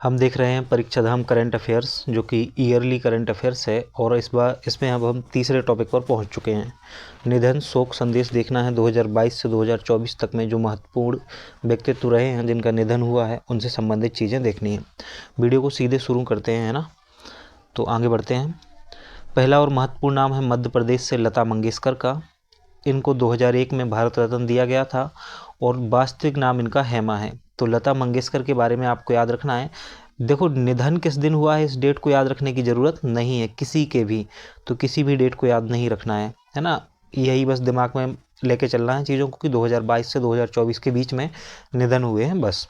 हम देख रहे हैं परीक्षा धाम करंट अफेयर्स, जो कि ईयरली करंट अफेयर्स है। और इस बार इसमें अब हम तीसरे टॉपिक पर पहुंच चुके हैं। निधन शोक संदेश देखना है 2022 से 2024 तक में जो महत्वपूर्ण व्यक्तित्व रहे हैं, जिनका निधन हुआ है, उनसे संबंधित चीज़ें देखनी है। वीडियो को सीधे शुरू करते हैं, है ना। तो आगे बढ़ते हैं। पहला और महत्वपूर्ण नाम है मध्य प्रदेश से लता मंगेशकर का। इनको 2001 में भारत रत्न दिया गया था और वास्तविक नाम इनका हेमा है। तो लता मंगेशकर के बारे में आपको याद रखना है। देखो, निधन किस दिन हुआ है इस डेट को याद रखने की ज़रूरत नहीं है किसी के भी, तो किसी भी डेट को याद नहीं रखना है ना। यही बस दिमाग में लेके चलना है चीज़ों को कि 2022 से 2024 के बीच में निधन हुए हैं, बस।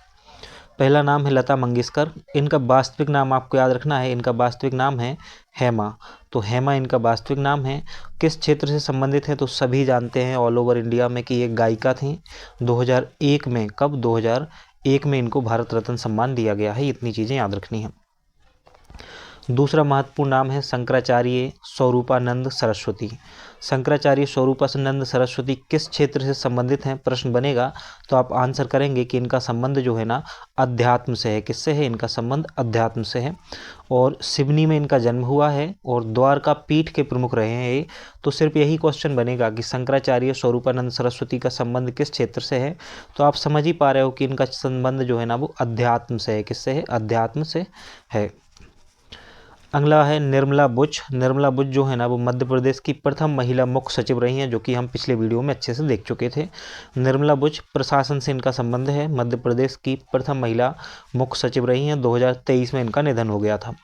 पहला नाम है लता मंगेशकर। इनका वास्तविक नाम आपको याद रखना है, इनका वास्तविक नाम है हेमा। तो हेमा इनका वास्तविक नाम है। किस क्षेत्र से संबंधित है तो सभी जानते हैं ऑल ओवर इंडिया में कि ये गायिका थी। 2001 में, कब, 2001 में इनको भारत रत्न सम्मान दिया गया है। इतनी चीज़ें याद रखनी है। दूसरा महत्वपूर्ण नाम है शंकराचार्य स्वरूपानंद सरस्वती। शंकराचार्य स्वरूपानंद सरस्वती किस क्षेत्र से संबंधित हैं, प्रश्न बनेगा तो आप आंसर करेंगे कि इनका संबंध जो है ना अध्यात्म से है। किससे है? इनका संबंध अध्यात्म से है। और सिवनी में इनका जन्म हुआ है और द्वारका पीठ के प्रमुख रहे हैं ये। तो सिर्फ यही क्वेश्चन बनेगा कि शंकराचार्य स्वरूपानंद सरस्वती का संबंध किस क्षेत्र से है। तो आप समझ ही पा रहे हो कि इनका संबंध जो है ना वो अध्यात्म से है। किससे है? अध्यात्म से है। अगला है निर्मला बुच। निर्मला बुच जो है ना वो मध्य प्रदेश की प्रथम महिला मुख्य सचिव रही हैं, जो कि हम पिछले वीडियो में अच्छे से देख चुके थे। निर्मला बुच प्रशासन से इनका संबंध है। मध्य प्रदेश की प्रथम महिला मुख्य सचिव रही हैं। 2023 में इनका निधन हो गया था।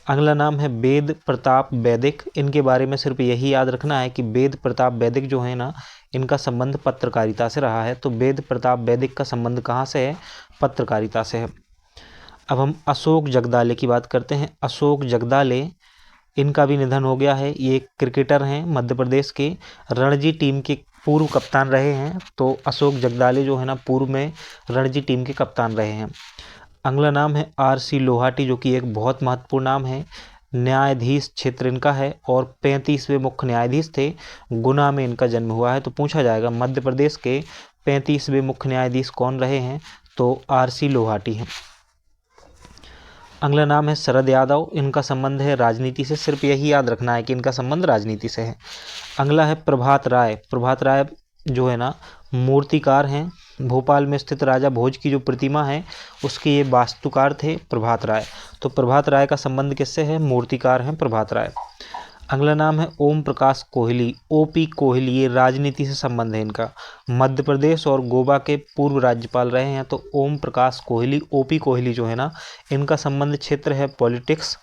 अगला नाम है वेद प्रताप वैदिक। इनके बारे में सिर्फ यही याद रखना है कि वेद प्रताप वैदिक जो है ना इनका संबंध पत्रकारिता से रहा है। तो वेद प्रताप वैदिक का संबंध कहाँ से है? पत्रकारिता से है। अब हम अशोक जगदाले की बात करते हैं। अशोक जगदाले, इनका भी निधन हो गया है। ये क्रिकेटर हैं मध्य प्रदेश के, रणजी टीम के पूर्व कप्तान रहे हैं। तो अशोक जगदाले जो है ना पूर्व में रणजी टीम के कप्तान रहे हैं। अगला नाम है आर.सी. लोहाटी, जो कि एक बहुत महत्वपूर्ण नाम है। न्यायाधीश क्षेत्र इनका है और 35वें मुख्य न्यायाधीश थे। गुना में इनका जन्म हुआ है। तो पूछा जाएगा मध्य प्रदेश के 35वें मुख्य न्यायाधीश कौन रहे हैं, तो आर.सी. लोहाटी हैं। अगला नाम है शरद यादव। इनका संबंध है राजनीति से। सिर्फ यही याद रखना है कि इनका संबंध राजनीति से है। अगला है प्रभात राय। प्रभात राय जो है ना मूर्तिकार हैं। भोपाल में स्थित राजा भोज की जो प्रतिमा है उसके ये वास्तुकार थे प्रभात राय। तो प्रभात राय का संबंध किससे है? मूर्तिकार हैं प्रभात राय। अगला नाम है ओम प्रकाश कोहली। ओपी कोहली, ये राजनीति से संबंध है इनका। मध्य प्रदेश और गोवा के पूर्व राज्यपाल रहे हैं। तो ओम प्रकाश कोहली, ओपी कोहली जो है ना इनका संबंध क्षेत्र है पॉलिटिक्स,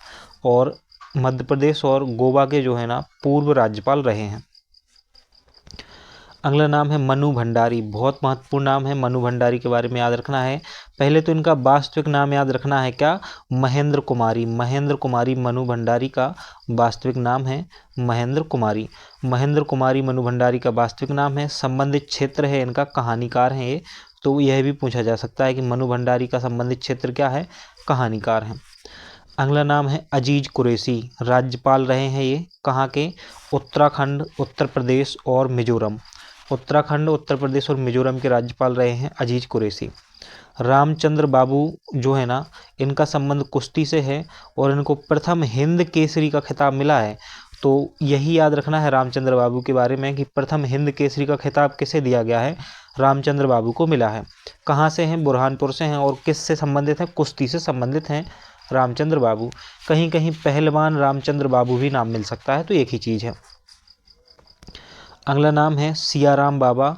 और मध्य प्रदेश और गोवा के जो है ना पूर्व राज्यपाल रहे हैं। अगला नाम है मनु भंडारी। बहुत महत्वपूर्ण नाम है। मनु भंडारी के बारे में याद रखना है। पहले तो इनका वास्तविक नाम याद रखना है, क्या? महेंद्र कुमारी। महेंद्र कुमारी मनु भंडारी का वास्तविक नाम है महेंद्र कुमारी। महेंद्र कुमारी मनु भंडारी का वास्तविक नाम है। संबंधित क्षेत्र है इनका कहानीकार हैं ये। तो यह भी पूछा जा सकता है कि मनु भंडारी का संबंधित क्षेत्र क्या है? कहानीकार हैं। अगला नाम है अजीज कुरैशी। राज्यपाल रहे हैं ये कहाँ के? उत्तराखंड, उत्तर प्रदेश और मिजोरम। उत्तराखंड, उत्तर प्रदेश और मिजोरम के राज्यपाल रहे हैं अजीज कुरैशी। रामचंद्र बाबू जो है ना इनका संबंध कुश्ती से है और इनको प्रथम हिंद केसरी का खिताब मिला है। तो यही याद रखना है रामचंद्र बाबू के बारे में कि प्रथम हिंद केसरी का खिताब किसे दिया गया है? रामचंद्र बाबू को मिला है। कहाँ से हैं? बुरहानपुर से हैं। और किस से संबंधित हैं? कुश्ती से संबंधित हैं रामचंद्र बाबू। कहीं कहीं पहलवान रामचंद्र बाबू भी नाम मिल सकता है, तो एक ही चीज़ है। अगला नाम है सियाराम बाबा।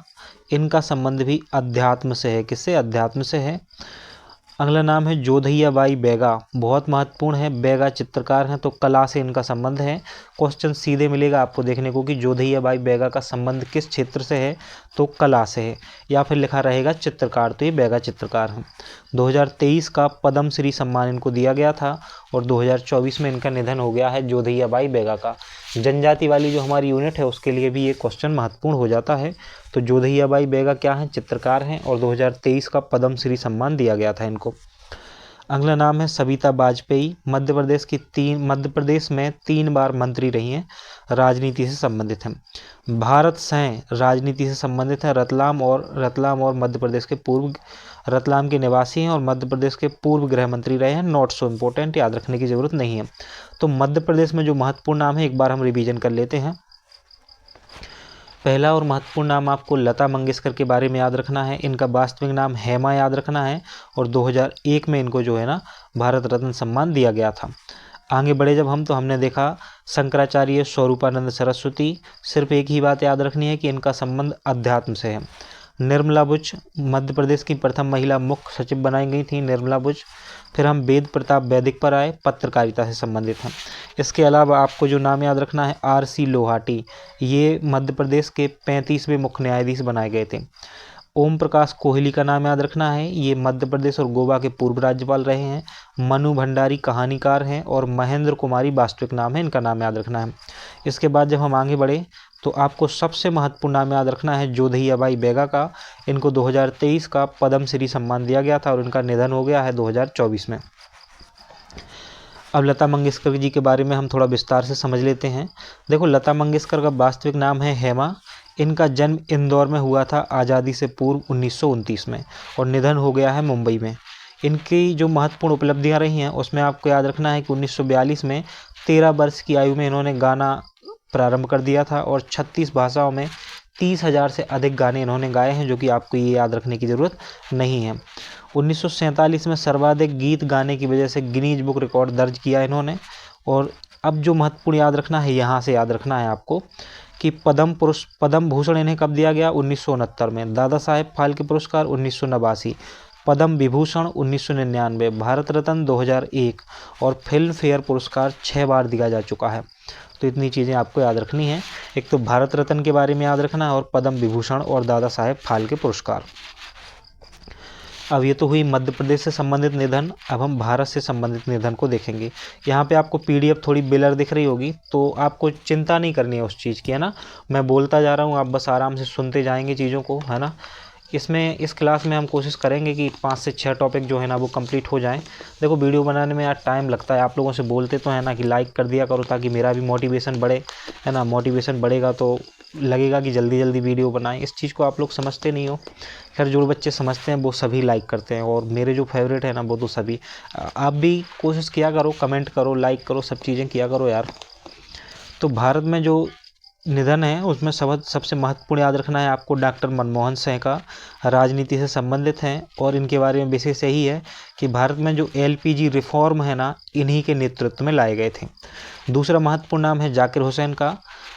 इनका संबंध भी अध्यात्म से है। किससे? अध्यात्म से है। अगला नाम है जोधैया बाई बैगा। बहुत महत्वपूर्ण है। बैगा चित्रकार हैं, तो कला से इनका संबंध है। क्वेश्चन सीधे मिलेगा आपको देखने को कि जोधैया बाई बैगा का संबंध किस क्षेत्र से है, तो कला से है, या फिर लिखा रहेगा चित्रकार। तो ये बैगा चित्रकार हैं। 2023 का पद्म श्री सम्मान इनको दिया गया था और 2024 में इनका निधन हो गया है जोधैया बाई बैगा का। जनजाति वाली जो हमारी यूनिट है उसके लिए भी ये क्वेश्चन महत्वपूर्ण हो जाता है। तो जोधैया बाई बैगा क्या हैं? चित्रकार हैं और 2023 का पद्म श्री सम्मान दिया गया था इनको। अगला नाम है सविता वाजपेयी। मध्य प्रदेश में 3 बार मंत्री रही हैं। राजनीति से संबंधित हैं। भारत सह राजनीति से संबंधित है। रतलाम और मध्य प्रदेश के पूर्व रतलाम के निवासी हैं और मध्य प्रदेश के पूर्व गृह मंत्री रहे हैं। नॉट सो इम्पोर्टेंट, याद रखने की जरूरत नहीं है। तो मध्य प्रदेश में जो महत्वपूर्ण नाम है एक बार हम रिवीजन कर लेते हैं। पहला और महत्वपूर्ण नाम आपको लता मंगेशकर के बारे में याद रखना है। इनका वास्तविक नाम हेमा याद रखना है और 2001 में इनको जो है ना भारत रत्न सम्मान दिया गया था। आगे बढ़े जब हम तो हमने देखा शंकराचार्य स्वरूपानंद सरस्वती। सिर्फ एक ही बात याद रखनी है कि इनका संबंध अध्यात्म से है। निर्मला बुच मध्य प्रदेश की प्रथम महिला मुख्य सचिव बनाई गई थी, निर्मला बुच। फिर हम वेद प्रताप वैदिक पर आए, पत्रकारिता से संबंधित हैं। इसके अलावा आपको जो नाम याद रखना है RC लोहाटी, ये मध्य प्रदेश के 35वें मुख्य न्यायाधीश बनाए गए थे। ओम प्रकाश कोहली का नाम याद रखना है, ये मध्य प्रदेश और गोवा के पूर्व राज्यपाल रहे हैं। मनु भंडारी कहानीकार हैं और महेंद्र कुमारी वास्तविक नाम है, इनका नाम याद रखना है। इसके बाद जब हम आगे बढ़े तो आपको सबसे महत्वपूर्ण नाम याद रखना है जोधैया बाई बेगा का। इनको 2023 का पद्म श्री सम्मान दिया गया था और इनका निधन हो गया है 2024 में। अब लता मंगेशकर जी के बारे में हम थोड़ा विस्तार से समझ लेते हैं। देखो, लता मंगेशकर का वास्तविक नाम है हेमा। इनका जन्म इंदौर में हुआ था आज़ादी से पूर्व 1929 में और निधन हो गया है मुंबई में। इनकी जो महत्वपूर्ण उपलब्धियां रही हैं उसमें आपको याद रखना है कि 1942 में 13 वर्ष की आयु में इन्होंने गाना प्रारंभ कर दिया था और 36 भाषाओं में 30,000 से अधिक गाने इन्होंने गाए हैं, जो कि आपको ये याद रखने की ज़रूरत नहीं है। 1947 में सर्वाधिक गीत गाने की वजह से गिनीज बुक रिकॉर्ड दर्ज किया इन्होंने। और अब जो महत्वपूर्ण याद रखना है, यहाँ से याद रखना है आपको कि पद्म भूषण इन्हें कब दिया गया, 1969 में। दादा साहेब फाल्के पुरस्कार 1989, पद्म विभूषण 1999, भारत रत्न 2001 और फिल्म फेयर पुरस्कार 6 बार दिया जा चुका है। तो इतनी चीज़ें आपको याद रखनी है। एक तो भारत रत्न के बारे में याद रखना है और पद्म विभूषण और दादा साहेब फाल्के पुरस्कार। अब ये तो हुई मध्य प्रदेश से संबंधित निधन। अब हम भारत से संबंधित निधन को देखेंगे। यहाँ पे आपको PDF थोड़ी ब्लर दिख रही होगी, तो आपको चिंता नहीं करनी है उस चीज़ की, है ना। मैं बोलता जा रहा हूँ, आप बस आराम से सुनते जाएंगे चीज़ों को, है ना। इस क्लास में हम कोशिश करेंगे कि 5 से 6 टॉपिक जो है ना वो कंप्लीट हो जाएं। देखो, वीडियो बनाने में यार टाइम लगता है। आप लोगों से बोलते तो है ना कि लाइक कर दिया करो ताकि मेरा भी मोटिवेशन बढ़े, है ना। मोटिवेशन बढ़ेगा तो लगेगा कि जल्दी जल्दी वीडियो बनाएं। इस चीज़ को आप लोग समझते नहीं हो। खैर, जो बच्चे समझते हैं वो सभी लाइक करते हैं और मेरे जो फेवरेट है ना वो तो सभी। आप भी कोशिश किया करो, कमेंट करो, लाइक करो, सब चीज़ें किया करो यार। तो भारत में जो निधन है उसमें सबसे महत्वपूर्ण याद रखना है आपको डॉक्टर मनमोहन सिंह का। राजनीति से संबंधित हैं और इनके बारे में विशेष यही है कि भारत में जो LPG रिफॉर्म है ना, इन्हीं के नेतृत्व में लाए गए थे। दूसरा महत्वपूर्ण नाम है जाकिर हुसैन का।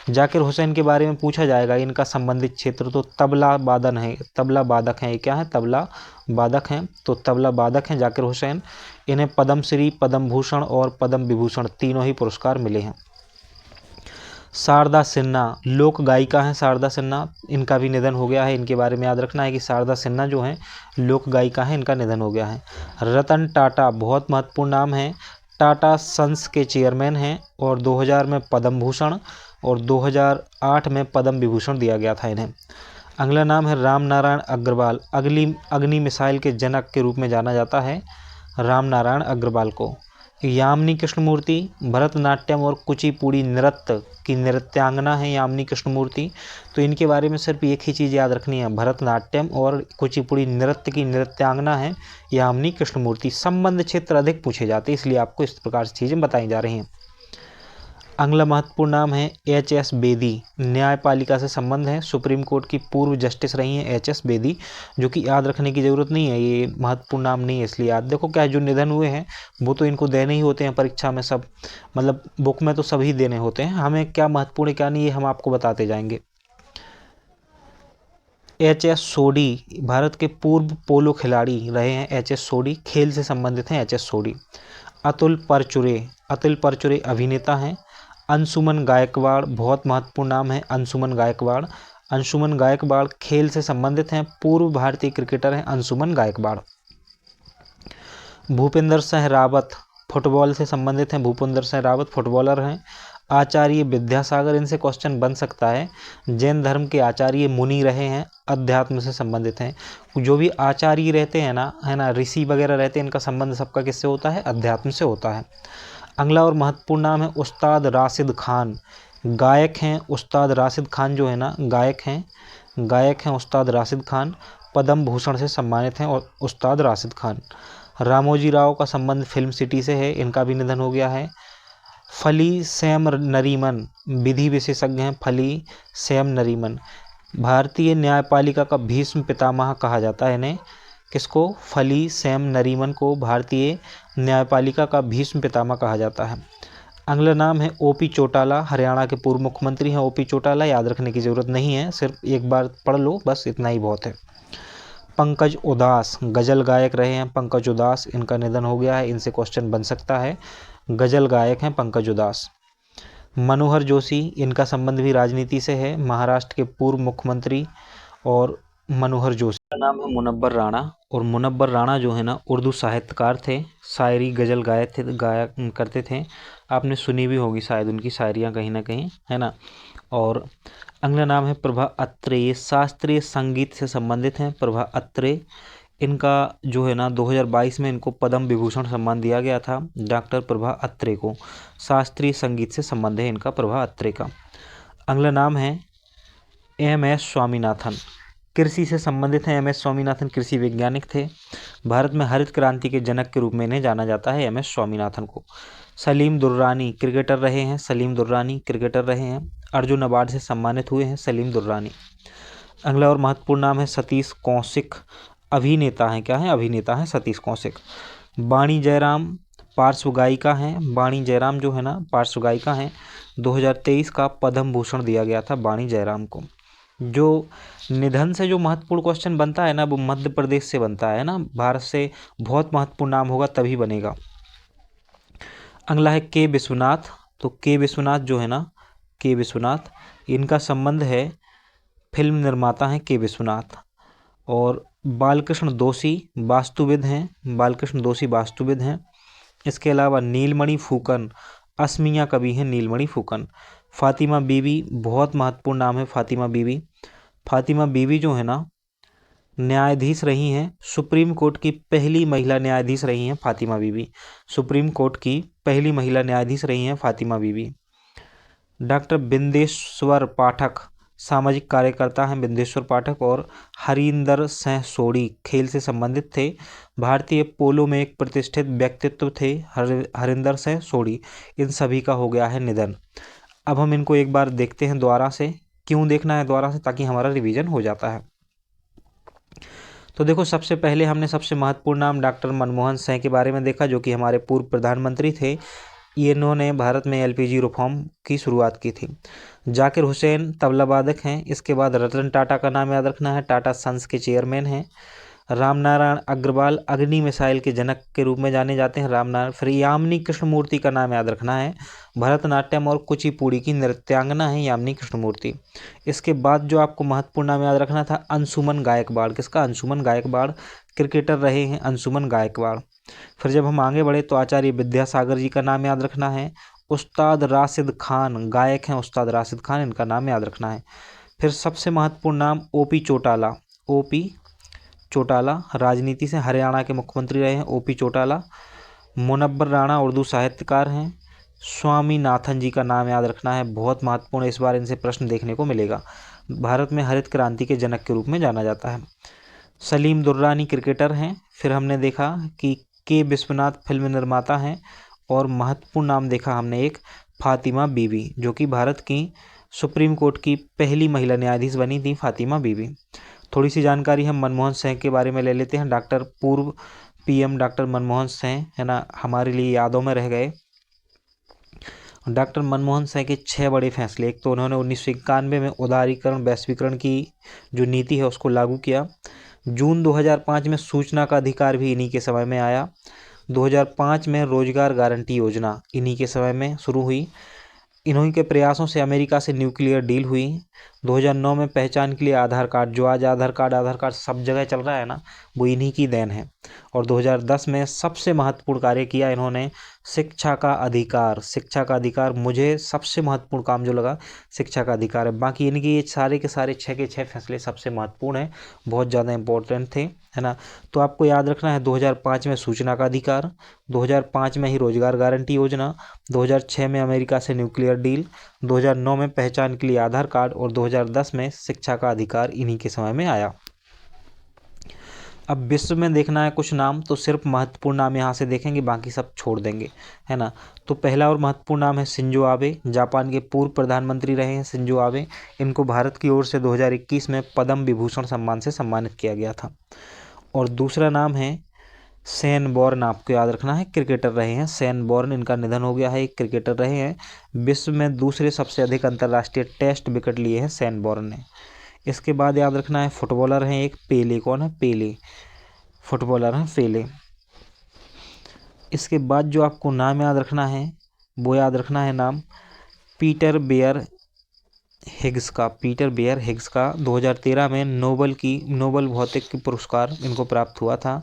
जाकिर हुसैन के बारे में पूछा जाएगा। इनका संबंधित क्षेत्र तो तबला वादन है, तबला वादक हैं। ये क्या है, तबला वादक हैं। तो तबला वादक हैं जाकिर हुसैन। इन्हें पद्मश्री, पद्म भूषण और पद्म विभूषण तीनों ही पुरस्कार मिले हैं। शारदा सिन्हा लोक गायिका हैं। शारदा सिन्हा, इनका भी निधन हो गया है। इनके बारे में याद रखना है कि शारदा सिन्हा जो हैं लोक गायिका हैं, इनका निधन हो गया है। रतन टाटा बहुत महत्वपूर्ण नाम है। टाटा सन्स के चेयरमैन हैं और 2000 में पद्म भूषण और 2008 में पद्म विभूषण दिया गया था इन्हें। अगला नाम है राम नारायण अग्रवाल। अग्नि मिसाइल के जनक के रूप में जाना जाता है राम नारायण अग्रवाल को। यामिनी कृष्णमूर्ति भरतनाट्यम और कुचिपुड़ी नृत्य की नृत्यांगना है यामिनी कृष्णमूर्ति। तो इनके बारे में सिर्फ एक ही चीज़ याद रखनी है, भरतनाट्यम और कुचिपुड़ी नृत्य की नृत्यांगना है यामिनी कृष्णमूर्ति। संबंध क्षेत्र अधिक पूछे जाते हैं, इसलिए आपको इस प्रकार से चीज़ें बताई जा रही हैं। अगला महत्वपूर्ण नाम है HS बेदी। न्यायपालिका से संबंध है। सुप्रीम कोर्ट की पूर्व जस्टिस रही हैं HS बेदी, जो कि याद रखने की ज़रूरत नहीं है। ये महत्वपूर्ण नाम नहीं है, इसलिए याद। देखो, क्या जो निधन हुए हैं वो तो इनको देने ही होते हैं परीक्षा में, सब मतलब बुक में तो सभी देने होते हैं। हमें क्या महत्वपूर्ण क्या नहीं, ये हम आपको बताते जाएंगे। HS सोडी भारत के पूर्व पोलो खिलाड़ी रहे हैं। HS सोडी खेल से संबंधित हैं। HS सोडी। अतुल परचुरे अभिनेता हैं। अंशुमन गायकवाड़ बहुत महत्वपूर्ण नाम है। अंशुमन गायकवाड़ खेल से संबंधित हैं। पूर्व भारतीय क्रिकेटर हैं अंशुमन गायकवाड़। भूपेंद्र सिंह रावत फुटबॉल से संबंधित हैं। भूपेंद्र सिंह रावत फुटबॉलर हैं। आचार्य विद्यासागर, इनसे क्वेश्चन बन सकता है। जैन धर्म के आचार्य मुनि रहे हैं। अध्यात्म से संबंधित हैं। जो भी आचार्य रहते हैं ना, है ना, ऋषि वगैरह रहते हैं, इनका संबंध सबका किससे होता है, अध्यात्म से होता है। अगला और महत्वपूर्ण नाम है उस्ताद राशिद खान। गायक हैं उस्ताद राशिद खान जो है ना, गायक हैं उस्ताद राशिद खान, पद्म भूषण से सम्मानित हैं और उस्ताद राशिद खान। रामोजी राव का संबंध फिल्म सिटी से है, इनका भी निधन हो गया है। फली सैम नरीमन विधि विशेषज्ञ हैं, फली सैम नरीमन। भारतीय न्यायपालिका का भीष्म पितामह कहा जाता है इन्हें, किसको? फली सैम नरीमन को भारतीय न्यायपालिका का भीष्म पितामह कहा जाता है। अगला नाम है ओपी चौटाला, हरियाणा के पूर्व मुख्यमंत्री हैं ओपी चौटाला, याद रखने की ज़रूरत नहीं है, सिर्फ एक बार पढ़ लो बस, इतना ही बहुत है। पंकज उदास गज़ल गायक रहे हैं पंकज उदास, इनका निधन हो गया है, इनसे क्वेश्चन बन सकता है। गज़ल गायक हैं पंकज उदास। मनोहर जोशी, इनका संबंध भी राजनीति से है, महाराष्ट्र के पूर्व मुख्यमंत्री और मनोहर जोशी का नाम है मुनव्वर राणा। और मुनव्वर राणा जो है ना उर्दू साहित्यकार थे, शायरी गज़ल गाया करते थे, आपने सुनी भी होगी शायद उनकी शायरियाँ कहीं ना कहीं, है ना। और अगला नाम है प्रभा अत्रे, ये शास्त्रीय संगीत से संबंधित हैं प्रभा अत्रे। इनका जो है ना 2022 में इनको पद्म विभूषण सम्मान दिया गया था, डॉक्टर प्रभा अत्रे को। शास्त्रीय संगीत से संबंध है इनका प्रभा अत्रे का। अगला नाम है एम.एस. स्वामीनाथन, कृषि से संबंधित हैं एम.एस. स्वामीनाथन, कृषि वैज्ञानिक थे। भारत में हरित क्रांति के जनक के रूप में इन्हें जाना जाता है एम.एस. स्वामीनाथन को। सलीम दुर्रानी क्रिकेटर रहे हैं, सलीम दुर्रानी क्रिकेटर रहे हैं, अर्जुन अवार्ड से सम्मानित हुए हैं सलीम दुर्रानी। अगला और महत्वपूर्ण नाम है सतीश कौशिक, अभिनेता हैं, क्या है? अभिनेता हैं सतीश कौशिक। वाणी जयराम पार्श्व गायिका हैं, वाणी जयराम जो है ना पार्श्व गायिका हैं। 2023 का पद्म भूषण दिया गया था वाणी जयराम को। जो निधन से जो महत्वपूर्ण क्वेश्चन बनता है ना वो मध्य प्रदेश से बनता है ना, भारत से बहुत महत्वपूर्ण नाम होगा तभी बनेगा। अगला है के विश्वनाथ, तो के विश्वनाथ जो है ना, के विश्वनाथ, इनका संबंध है फिल्म निर्माता हैं के विश्वनाथ। और बालकृष्ण दोषी वास्तुविद हैं, बालकृष्ण दोषी वास्तुविद हैं। इसके अलावा नीलमणि फूकन असमिया कवि हैं, नीलमणि फूकन। फातिमा बीबी बहुत महत्वपूर्ण नाम है, फातिमा बीबी। फातिमा बीबी जो है ना न्यायाधीश रही हैं, सुप्रीम कोर्ट की पहली महिला न्यायाधीश रही हैं फातिमा बीबी, सुप्रीम कोर्ट की पहली महिला न्यायाधीश रही हैं फातिमा बीबी। डॉक्टर बिंदेश्वर पाठक सामाजिक कार्यकर्ता हैं बिंदेश्वर पाठक। और हरिंदर सिंह सोढ़ी खेल से संबंधित थे, भारतीय पोलो में एक प्रतिष्ठित व्यक्तित्व थे हरिंदर सिंह सोढ़ी। इन सभी का हो गया है निधन। अब हम इनको एक बार देखते हैं दोबारा से, क्यों देखना है दोबारा से? ताकि हमारा रिवीजन हो जाता है। तो देखो सबसे पहले हमने सबसे महत्वपूर्ण नाम डॉक्टर मनमोहन सिंह के बारे में देखा, जो कि हमारे पूर्व प्रधानमंत्री थे। इन्होंने भारत में एलपीजी रिफॉर्म की शुरुआत की थी। जाकिर हुसैन तबला वादक हैं। इसके बाद रतन टाटा का नाम याद रखना है, टाटा सन्स के चेयरमैन हैं। रामनारायण अग्रवाल अग्नि मिसाइल के जनक के रूप में जाने जाते हैं, रामनारायण। फिर यामिनी कृष्णमूर्ति का नाम याद रखना है, भरतनाट्यम और कुचिपुड़ी की नृत्यांगना है यामिनी कृष्णमूर्ति। इसके बाद जो आपको महत्वपूर्ण नाम याद रखना था अंशुमन गायकवाड़, किसका? अंशुमन गायकवाड़, क्रिकेटर रहे हैं अंशुमन गायकवाड़। फिर जब हम आगे बढ़े तो आचार्य विद्यासागर जी का नाम याद रखना है। उस्ताद राशिद खान गायक हैं, उस्ताद राशिद खान, इनका नाम याद रखना है। फिर सबसे महत्वपूर्ण नाम ओपी चौटाला, ओपी चौटाला राजनीति से हरियाणा के मुख्यमंत्री रहे हैं ओपी चौटाला। मुनव्वर राणा उर्दू साहित्यकार हैं। स्वामीनाथन जी का नाम याद रखना है, बहुत महत्वपूर्ण, इस बार इनसे प्रश्न देखने को मिलेगा। भारत में हरित क्रांति के जनक के रूप में जाना जाता है। सलीम दुर्रानी क्रिकेटर हैं। फिर हमने देखा कि के विश्वनाथ फिल्म निर्माता हैं। और महत्वपूर्ण नाम देखा हमने एक फातिमा बीबी, जो कि भारत की सुप्रीम कोर्ट की पहली महिला न्यायाधीश बनी थी फातिमा बीबी। थोड़ी सी जानकारी हम मनमोहन सिंह के बारे में ले लेते हैं। डॉक्टर पूर्व पीएम डॉक्टर मनमोहन सिंह है ना, हमारे लिए यादों में रह गए। डॉक्टर मनमोहन सिंह के 6 बड़े फैसले, एक तो उन्होंने 1991 में उदारीकरण वैश्वीकरण की जो नीति है उसको लागू किया। जून 2005 में सूचना का अधिकार भी इन्हीं के समय में आया। 2005 में रोजगार गारंटी योजना इन्हीं के समय में शुरू हुई। इन्हीं के प्रयासों से अमेरिका से न्यूक्लियर डील हुई। 2009 में पहचान के लिए आधार कार्ड, जो आज आधार कार्ड सब जगह चल रहा है ना, वो इन्हीं की देन है। और 2010 में सबसे महत्वपूर्ण कार्य किया इन्होंने शिक्षा का अधिकार, शिक्षा का अधिकार मुझे सबसे महत्वपूर्ण काम जो लगा शिक्षा का अधिकार है। बाकी इनकी ये सारे के सारे 6 के 6 फैसले सबसे महत्वपूर्ण हैं, बहुत ज़्यादा इंपॉर्टेंट थे, है ना। तो आपको याद रखना है 2005 में सूचना का अधिकार, 2005 में ही रोजगार गारंटी योजना, 2006 में अमेरिका से न्यूक्लियर डील, 2009 में पहचान के लिए आधार कार्ड और 2010 में शिक्षा का अधिकार इन्हीं के समय में आया। अब विश्व में देखना है कुछ नाम, तो सिर्फ महत्वपूर्ण नाम यहाँ से देखेंगे, बाकी सब छोड़ देंगे, है ना। तो पहला और महत्वपूर्ण नाम है शिंजो आबे। जापान के पूर्व प्रधानमंत्री रहे हैं शिंजो आबे। इनको भारत की ओर से 2021 में पद्म विभूषण सम्मान से सम्मानित किया गया था। और दूसरा नाम है शेन बॉर्न, आपको याद रखना है, क्रिकेटर रहे हैं शेन बॉर्न। इनका निधन हो गया है, एक क्रिकेटर रहे हैं। विश्व में दूसरे सबसे अधिक अंतर्राष्ट्रीय टेस्ट विकेट लिए हैं शेन बॉर्न ने। इसके बाद याद रखना है फुटबॉलर हैं एक पेले। कौन है? पेले, फुटबॉलर हैं पेले। इसके बाद जो आपको नाम याद रखना है वो याद रखना है नाम पीटर बेयर हिग्स का। पीटर बेयर हिग्स का 2013 में नोबल भौतिक पुरस्कार इनको प्राप्त हुआ था।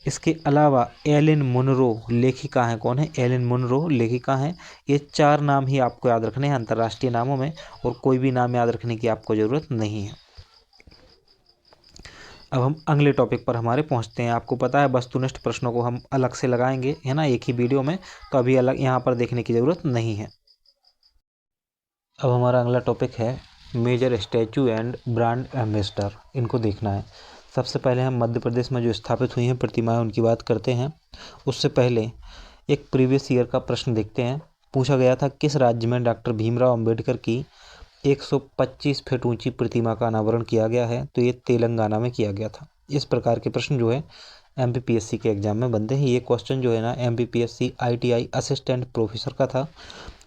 इसके अलावा एलिन मुनरो लेखिका हैं। कौन है? एलिन मुनरो लेखिका हैं। ये 4 नाम ही आपको याद रखने हैं अंतर्राष्ट्रीय नामों में, और कोई भी नाम याद रखने की आपको ज़रूरत नहीं है। अब हम अगले टॉपिक पर हमारे पहुंचते हैं। आपको पता है वस्तुनिष्ठ प्रश्नों को हम अलग से लगाएंगे, है ना, एक ही वीडियो में, तो अभी अलग यहाँ पर देखने की ज़रूरत नहीं है। अब हमारा अगला टॉपिक है major statue and brand ambassador. इनको देखना है। सबसे पहले हम मध्य प्रदेश में जो स्थापित हुई हैं प्रतिमाएं उनकी बात करते हैं। उससे पहले एक प्रीवियस ईयर का प्रश्न देखते हैं। पूछा गया था किस राज्य में डॉक्टर भीमराव अंबेडकर की 125 फीट ऊंची प्रतिमा का अनावरण किया गया है? तो ये तेलंगाना में किया गया था। इस प्रकार के प्रश्न जो है MPPSC के एग्जाम में बनते हैं। ये क्वेश्चन जो है ना MPPSC ITI असिस्टेंट प्रोफेसर का था,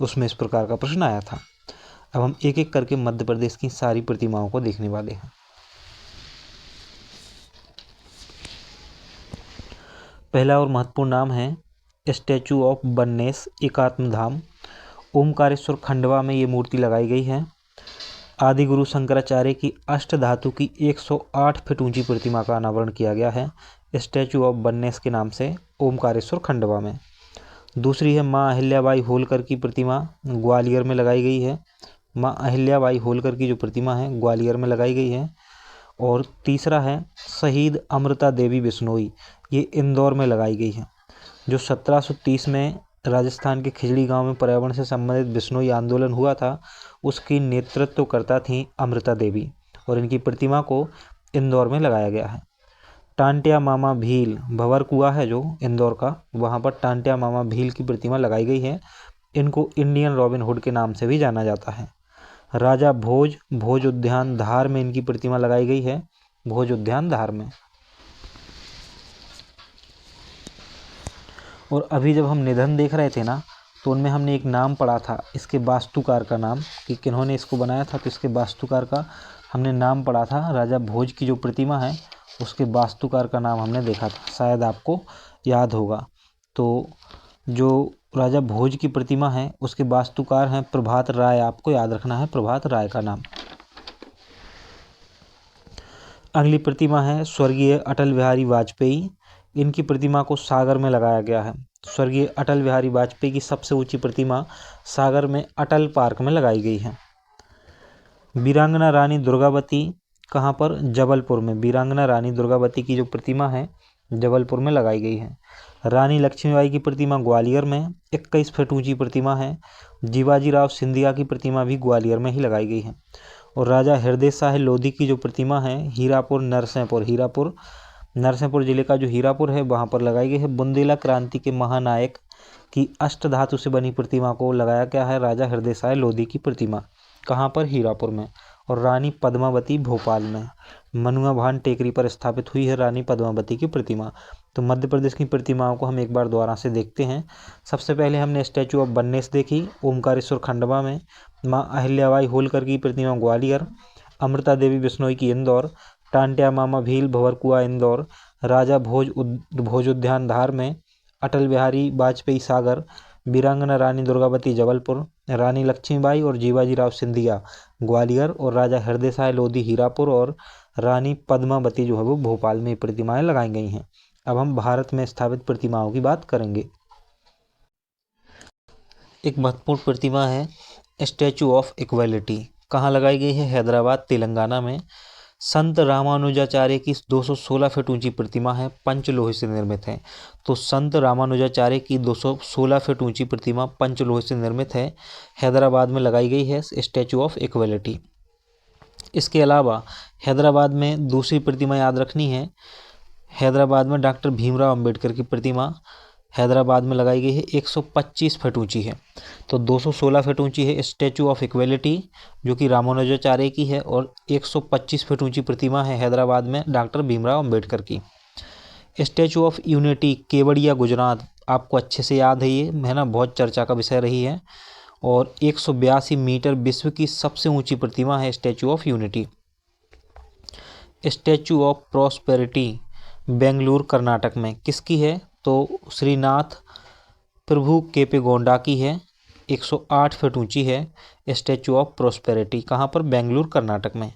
उसमें इस प्रकार का प्रश्न आया था। अब हम एक एक करके मध्य प्रदेश की सारी प्रतिमाओं को देखने वाले हैं। पहला और महत्वपूर्ण नाम है स्टैचू ऑफ बन्नेस एकात्म धाम। ओमकारेश्वर खंडवा में ये मूर्ति लगाई गई है। आदि गुरु शंकराचार्य की अष्ट धातु की 108 फीट ऊंची प्रतिमा का अनावरण किया गया है स्टैचू ऑफ बन्नेस के नाम से ओमकारेश्वर खंडवा में। दूसरी है माँ अहिल्याबाई होलकर की प्रतिमा, ग्वालियर में लगाई गई है। माँ अहिल्याबाई होलकर की जो प्रतिमा है ग्वालियर में लगाई गई है। और तीसरा है शहीद अमृता देवी बिश्नोई, ये इंदौर में लगाई गई है। जो 1730 में राजस्थान के खिजड़ी गांव में पर्यावरण से संबंधित बिश्नोई आंदोलन हुआ था, उसकी नेतृत्वकर्ता थी अमृता देवी, और इनकी प्रतिमा को इंदौर में लगाया गया है। टांटिया मामा भील भंवर कुआं है जो इंदौर का, वहाँ पर टांटिया मामा भील की प्रतिमा लगाई गई है। इनको इंडियन रॉबिन हुड के नाम से भी जाना जाता है। राजा भोज उद्यान धार में इनकी प्रतिमा लगाई गई है, भोज उद्यान धार में। और अभी जब हम निधन देख रहे थे ना, तो उनमें हमने एक नाम पढ़ा था इसके वास्तुकार का नाम, कि किन्होंने इसको बनाया था। तो इसके वास्तुकार का हमने नाम पढ़ा था। राजा भोज की जो प्रतिमा है उसके वास्तुकार का नाम हमने देखा था, शायद आपको याद होगा। तो जो राजा भोज की प्रतिमा है उसके वास्तुकार हैं प्रभात राय, आपको याद रखना है प्रभात राय का नाम। अगली प्रतिमा है स्वर्गीय अटल बिहारी वाजपेयी। इनकी प्रतिमा को सागर में लगाया गया है। स्वर्गीय अटल बिहारी वाजपेयी की सबसे ऊंची प्रतिमा सागर में अटल पार्क में लगाई गई है। वीरांगना रानी दुर्गावती कहाँ पर? जबलपुर में। वीरांगना रानी दुर्गावती की जो प्रतिमा है जबलपुर में लगाई गई है। रानी लक्ष्मीबाई की प्रतिमा ग्वालियर में 21 फीट ऊंची प्रतिमा है। जीवाजी राव सिंधिया की प्रतिमा भी ग्वालियर में ही लगाई गई है। और राजा हृदय शाह लोधी की जो प्रतिमा है हीरापुर नरसिंहपुर जिले का जो हीरापुर है वहाँ पर लगाई गई है। बुंदेला क्रांति के महानायक की अष्ट धातु से बनी प्रतिमा को लगाया गया है राजा हृदय शाह लोधी की प्रतिमा, कहाँ पर? हीरापुर में। और रानी पद्मावती भोपाल में। मनुआ भान टेकरी पर स्थापित हुई है रानी पद्मावती की प्रतिमा। तो मध्य प्रदेश की प्रतिमाओं को हम एक बार दोबारा से देखते हैं। सबसे पहले हमने स्टैचू ऑफ बन्नेस देखी ओमकारेश्वर खंडवा में, माँ अहिल्याबाई होलकर की प्रतिमा ग्वालियर, अमृता देवी बिश्नोई की इंदौर, टांटिया मामा भील भंवरकुआ इंदौर, राजा भोज उद्यान धार में, अटल बिहारी वाजपेयी सागर, वीरांगना रानी दुर्गावती जबलपुर, रानी लक्ष्मीबाई और जीवाजी राव सिंधिया ग्वालियर, और राजा हृदय शाह लोधी हीरापुर, और रानी पद्मावती जो है वो भोपाल में प्रतिमाएं लगाई गई हैं। अब हम भारत में स्थापित प्रतिमाओं की बात करेंगे। एक महत्वपूर्ण प्रतिमा है स्टैचू ऑफ इक्वालिटी। कहाँ लगाई गई है? हैदराबाद तेलंगाना में। संत रामानुजाचार्य की 216 फीट ऊंची प्रतिमा है, पंचलोहे से निर्मित है। तो संत रामानुजाचार्य की 216 फीट ऊंची प्रतिमा पंचलोहे से निर्मित है, हैदराबाद में लगाई गई है, स्टैचू ऑफ इक्वलिटी। इसके अलावा हैदराबाद में दूसरी प्रतिमा याद रखनी है, हैदराबाद में डॉक्टर भीमराव अंबेडकर की प्रतिमा हैदराबाद में लगाई गई है, 125 फीट ऊंची है। तो 216 फीट ऊंची है स्टैचू ऑफ इक्वलिटी जो कि रामानुजाचार्य की है, और 125 फीट ऊंची प्रतिमा है हैदराबाद में डॉक्टर भीमराव अंबेडकर की। Statue of unity Kevadia Gujarat, आपको अच्छे से याद है, ये है ना, बहुत चर्चा का विषय रही है, और 182 मीटर विश्व की सबसे ऊंची प्रतिमा है statue of unity. Statue of prosperity Bengaluru Karnataka में किसकी है? तो श्रीनाथ प्रभु केपेगौड़ा की है, 108 फीट ऊंची है स्टैचू ऑफ प्रॉस्पेरिटी। कहाँ पर? बेंगलुरु कर्नाटक में।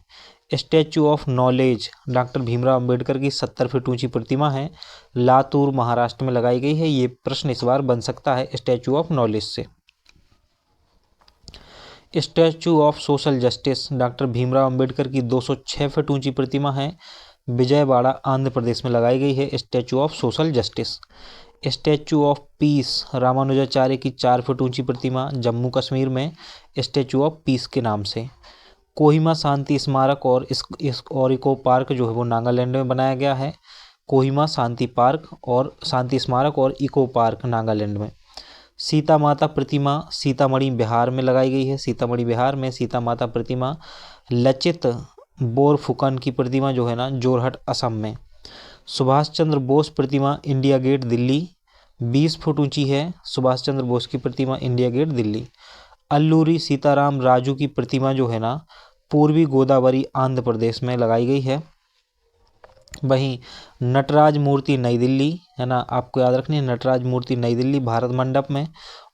Statue of knowledge doctor Bhimrao Ambedkar की 70 फीट ऊंची प्रतिमा है, लातूर महाराष्ट्र में लगाई गई है। ये प्रश्न इस बार बन सकता है स्टैचू ऑफ नॉलेज से। Statue of social justice doctor Bhimrao Ambedkar की 206 फीट ऊंची प्रतिमा है, विजयवाड़ा आंध्र प्रदेश में लगाई गई है, statue of social justice. Statue of peace Ramanujacharya की 4 फीट ऊंची प्रतिमा जम्मू कश्मीर में, स्टैचू ऑफ पीस के नाम से। कोहिमा शांति स्मारक और इको पार्क जो है वो नागालैंड में बनाया गया है, कोहिमा शांति पार्क और शांति स्मारक और इको पार्क नागालैंड में। सीता माता प्रतिमा सीतामढ़ी बिहार में लगाई गई है, सीतामढ़ी बिहार में सीता माता प्रतिमा। लचित बोरफुकन की प्रतिमा जो है ना जोरहट असम में। सुभाष चंद्र बोस प्रतिमा इंडिया गेट दिल्ली, 20 फुट ऊंची है सुभाष चंद्र बोस की प्रतिमा इंडिया गेट दिल्ली। अल्लूरी सीताराम राजू की प्रतिमा जो है ना पूर्वी गोदावरी आंध्र प्रदेश में लगाई गई है। वहीं नटराज मूर्ति नई दिल्ली है ना, आपको याद रखनी है, नटराज मूर्ति नई दिल्ली भारत मंडप में।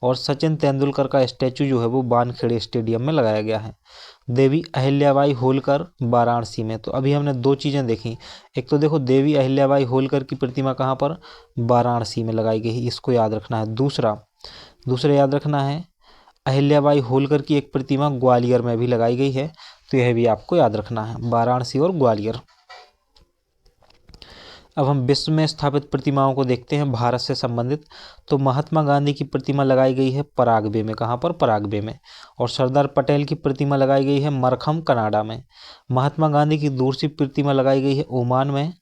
और सचिन तेंदुलकर का स्टैचू जो है वो वानखेड़े स्टेडियम में लगाया गया है। देवी अहिल्याबाई होलकर वाराणसी में। तो अभी हमने दो चीज़ें देखी, एक तो देखो देवी अहिल्याबाई होलकर की प्रतिमा कहाँ पर? वाराणसी में लगाई गई है, इसको याद रखना है। दूसरा याद रखना है अहिल्याबाई होलकर की एक प्रतिमा ग्वालियर में भी लगाई गई है, तो यह भी आपको याद रखना है, वाराणसी और ग्वालियर। अब हम विश्व में स्थापित प्रतिमाओं को देखते हैं भारत से संबंधित। तो महात्मा गांधी की प्रतिमा लगाई गई है पराग्वे में, कहाँ पर? पराग्वे में। और सरदार पटेल की प्रतिमा लगाई गई है मरखम कनाडा में। महात्मा गांधी की दूसरी प्रतिमा लगाई गई है ओमान में।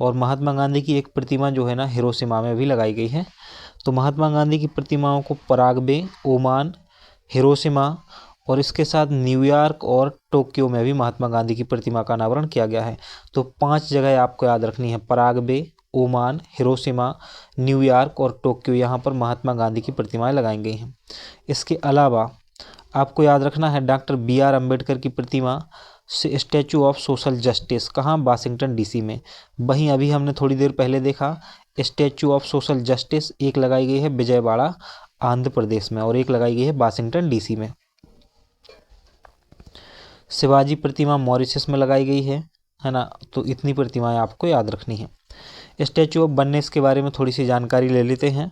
और महात्मा गांधी की एक प्रतिमा जो है ना हिरोशिमा में भी लगाई गई है। तो महात्मा गांधी की प्रतिमाओं को पराग्वे, ओमान, हिरोशिमा और इसके साथ न्यूयॉर्क और टोक्यो में भी महात्मा गांधी की प्रतिमा का अनावरण किया गया है। तो 5 जगह आपको याद रखनी है, पराग्वे, ओमान, हिरोशिमा, न्यूयॉर्क और टोक्यो, यहाँ पर महात्मा गांधी की प्रतिमाएं लगाई गई हैं। इसके अलावा आपको याद रखना है डॉक्टर BR अम्बेडकर की प्रतिमा से स्टैचू ऑफ सोशल जस्टिस, कहाँ? वाशिंगटन DC में। वहीं अभी हमने थोड़ी देर पहले देखा स्टैचू ऑफ सोशल जस्टिस एक लगाई गई है विजयवाड़ा आंध्र प्रदेश में और एक लगाई गई है वाशिंगटन DC में। शिवाजी प्रतिमा मॉरिशस में लगाई गई है ना। तो इतनी प्रतिमाएं आपको याद रखनी है। स्टैचू ऑफ बननेस के बारे में थोड़ी सी जानकारी ले लेते हैं।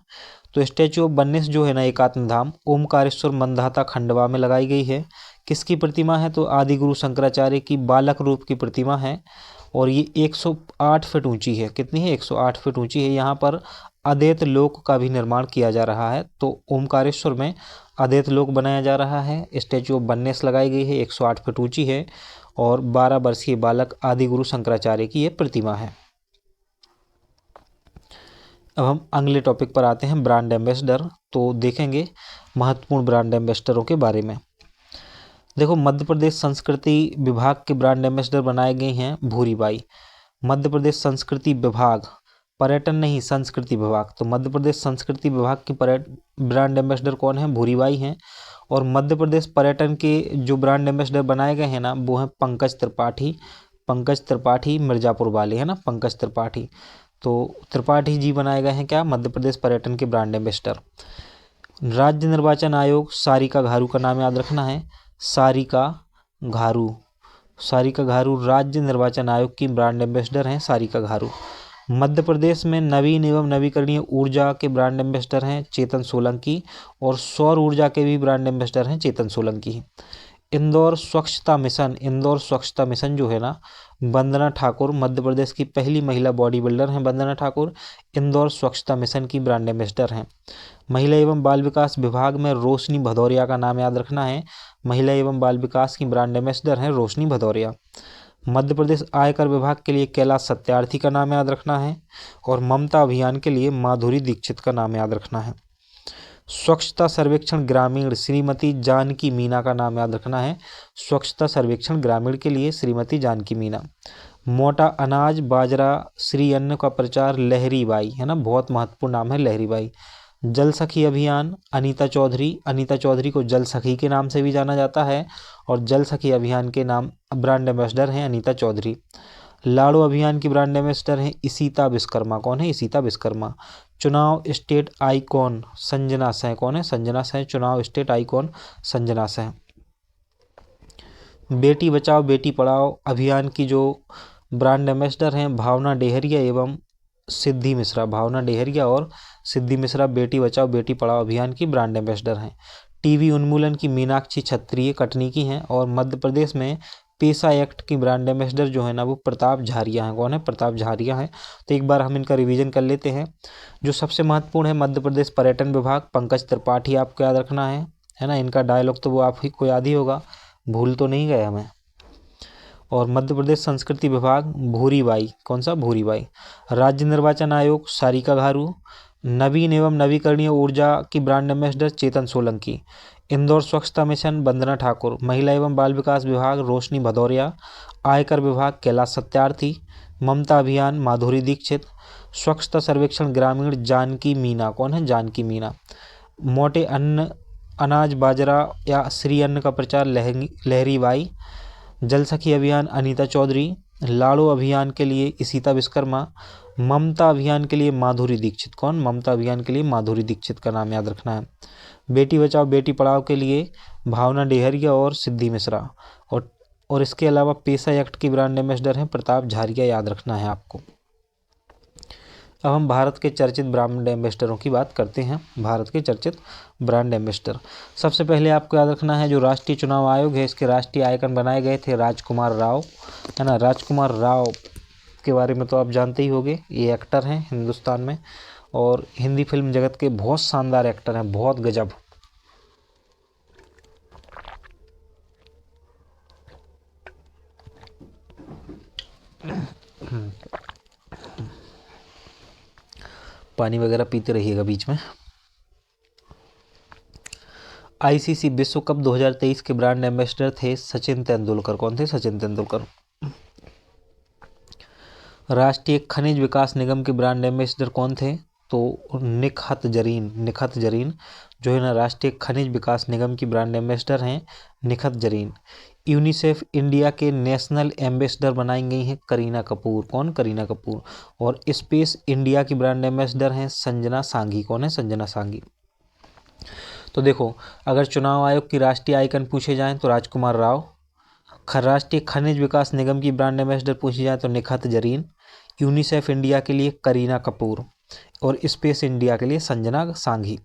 तो स्टैचू ऑफ बननेस जो है ना एकात्म धाम ओमकारेश्वर मंदाता खंडवा में लगाई गई है। किसकी प्रतिमा है? तो आदि गुरु शंकराचार्य की बालक रूप की प्रतिमा है और ये 108 फीट ऊंची है। कितनी है? 108 फीट ऊंची है। यहाँ पर अद्वैत लोक का भी निर्माण किया जा रहा है, तो ओमकारेश्वर में अद्वैत लोक बनाया जा रहा है। स्टैचू ऑफ बननेस लगाई गई है, 108 फीट ऊंची है और 12 वर्षीय बालक आदि गुरु शंकराचार्य की ये प्रतिमा है। अब हम अगले टॉपिक पर आते हैं, ब्रांड एम्बेसडर। तो देखेंगे महत्वपूर्ण ब्रांड एम्बेसडरों के बारे में। देखो मध्य प्रदेश संस्कृति विभाग के ब्रांड एम्बेसडर बनाए गए हैं भूरीबाई। मध्य प्रदेश संस्कृति विभाग, पर्यटन नहीं, संस्कृति विभाग। तो मध्य प्रदेश संस्कृति विभाग की ब्रांड एम्बेसडर कौन है? भूरीबाई हैं। और मध्य प्रदेश पर्यटन के जो ब्रांड एम्बेसडर बनाए गए हैं ना वो हैं पंकज त्रिपाठी मिर्ज़ापुर वाले, है ना, पंकज त्रिपाठी। तो त्रिपाठी जी बनाए गए हैं क्या? मध्य प्रदेश पर्यटन के ब्रांड एम्बेसडर। राज्य निर्वाचन आयोग सारिका घारू का नाम याद रखना है, सारिका घारू राज्य निर्वाचन आयोग की ब्रांड एम्बेसडर हैं सारिका घारू। मध्य प्रदेश में नवीन एवं नवीकरणीय ऊर्जा के ब्रांड एम्बेसडर हैं चेतन सोलंकी और सौर ऊर्जा के भी ब्रांड एम्बेसडर हैं चेतन सोलंकी। इंदौर स्वच्छता मिशन जो है ना वंदना ठाकुर मध्य प्रदेश की पहली महिला बॉडी बिल्डर हैं। वंदना ठाकुर इंदौर स्वच्छता मिशन की ब्रांड एम्बेसडर हैं। महिला एवं बाल विकास विभाग में रोशनी भदौरिया का नाम याद रखना है। महिला एवं बाल विकास की ब्रांड एम्बेसडर हैं रोशनी भदौरिया। मध्य प्रदेश आयकर विभाग के लिए कैलाश सत्यार्थी का नाम याद रखना है। और ममता अभियान के लिए माधुरी दीक्षित का नाम याद रखना है। स्वच्छता सर्वेक्षण ग्रामीण श्रीमती जानकी मीना का नाम याद रखना है। स्वच्छता सर्वेक्षण ग्रामीण के लिए श्रीमती जानकी मीना। मोटा अनाज बाजरा श्री अन्न का प्रचार लहरी बाई है ना, बहुत महत्वपूर्ण नाम है लहरी बाई। जल सखी अभियान अनीता चौधरी। अनीता चौधरी को जल सखी के नाम से भी जाना जाता है और जल सखी अभियान के नाम ब्रांड एम्बेसडर हैं अनीता चौधरी। लाड़ो अभियान की ब्रांड एम्बेसडर हैं इशिता विश्वकर्मा। कौन है? इशिता विश्वकर्मा। चुनाव स्टेट आइकॉन संजना सह। कौन है? संजना सह चुनाव स्टेट आइकॉन संजना सह। बेटी बचाओ बेटी पढ़ाओ अभियान की जो ब्रांड एम्बेसडर हैं भावना डेहरिया एवं सिद्धि मिश्रा। भावना डेहरिया और सिद्धि मिश्रा बेटी बचाओ बेटी पढ़ाओ अभियान की ब्रांड एम्बेसडर हैं। टीबी उन्मूलन की मीनाक्षी छत्रिय कटनी की हैं। और मध्य प्रदेश में पेशा एक्ट की ब्रांड एम्बेसडर जो है ना वो प्रताप झारिया हैं। कौन है? प्रताप झारिया हैं। तो एक बार हम इनका रिवीजन कर लेते हैं। जो सबसे महत्वपूर्ण है मध्य प्रदेश पर्यटन विभाग पंकज त्रिपाठी आपको याद रखना है ना। इनका डायलॉग तो वो आप ही को याद ही होगा, भूल तो नहीं गए हमें। और मध्य प्रदेश संस्कृति विभाग भूरीबाई। कौन सा? भूरीबाई। राज्य निर्वाचन आयोग सारिका घारू। नवीन एवं नवीकरणीय ऊर्जा की ब्रांड एम्बेसडर चेतन सोलंकी। इंदौर स्वच्छता मिशन वंदना ठाकुर। महिला एवं बाल विकास विभाग रोशनी भदौरिया। आयकर विभाग कैलाश सत्यार्थी। ममता अभियान माधुरी दीक्षित। स्वच्छता सर्वेक्षण ग्रामीण जानकी मीना। कौन है? जानकी मीना। मोटे अन्न अनाज बाजरा या श्री अन्न का प्रचार लहरी बाई। जल सखी अभियान अनीता चौधरी। लाड़ो अभियान के लिए इशिता विश्वकर्मा। ममता अभियान के लिए माधुरी दीक्षित। कौन? ममता अभियान के लिए माधुरी दीक्षित का नाम याद रखना है। बेटी बचाओ बेटी पढ़ाओ के लिए भावना डेहरिया और सिद्धि मिश्रा। और इसके अलावा पेशा एक्ट की ब्रांड एम्बेसडर हैं प्रताप झारिया, याद रखना है आपको। अब हम भारत के चर्चित ब्रांड एम्बेसडरों की बात करते हैं। भारत के चर्चित ब्रांड एम्बेसडर सबसे पहले आपको याद रखना है जो राष्ट्रीय चुनाव आयोग है इसके राष्ट्रीय आइकन बनाए गए थे राजकुमार राव, है ना। राजकुमार राव के बारे में तो आप जानते ही होंगे, ये एक्टर हैं हिंदुस्तान में और हिंदी फिल्म जगत के बहुत शानदार एक्टर हैं, बहुत गजब। पानी वगैरह पीते रहिएगा बीच में। आईसीसी विश्व कप 2023 के ब्रांड एम्बेसडर थे सचिन तेंदुलकर। कौन थे? सचिन तेंदुलकर। राष्ट्रीय खनिज विकास निगम के ब्रांड एम्बेसडर कौन थे? तो निखत जरीन। निखत जरीन जो है ना राष्ट्रीय खनिज विकास निगम की ब्रांड एम्बेसडर हैं निखत जरीन। यूनिसेफ इंडिया के नेशनल एम्बेसडर बनाई गई हैं करीना कपूर। कौन? करीना कपूर। और स्पेस इंडिया की ब्रांड एम्बेसडर हैं संजना सांघी। कौन है? संजना सांघी। तो देखो, अगर चुनाव आयोग की राष्ट्रीय आइकन पूछे जाएं तो राजकुमार राव, राष्ट्रीय खनिज विकास निगम की ब्रांड एम्बेसडर पूछी जाए तो निखत जरीन, यूनिसेफ इंडिया के लिए करीना कपूर और स्पेस इंडिया के लिए संजना सांघी।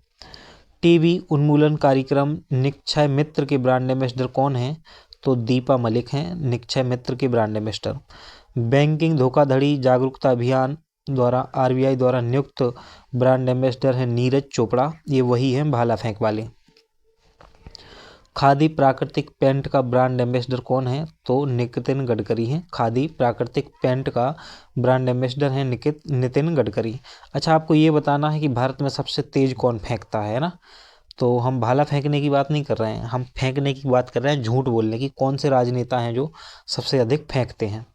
टीबी उन्मूलन कार्यक्रम निक्षय मित्र के ब्रांड एम्बेसडर कौन हैं? तो दीपा मलिक हैं निक्षय मित्र के ब्रांड एम्बेसडर। बैंकिंग धोखाधड़ी जागरूकता अभियान द्वारा आरबीआई द्वारा नियुक्त ब्रांड एम्बेसडर हैं नीरज चोपड़ा, ये वही हैं भाला फेंक वाले। खादी प्राकृतिक पेंट का ब्रांड एम्बेसडर कौन है? तो नितिन गडकरी हैं। खादी प्राकृतिक पेंट का ब्रांड एम्बेसडर हैं नितिन गडकरी। अच्छा, आपको ये बताना है कि भारत में सबसे तेज कौन फेंकता है ना। तो हम भाला फेंकने की बात नहीं कर रहे हैं, हम फेंकने की बात कर रहे हैं, झूठ बोलने की। कौन से राजनेता हैं जो सबसे अधिक फेंकते हैं?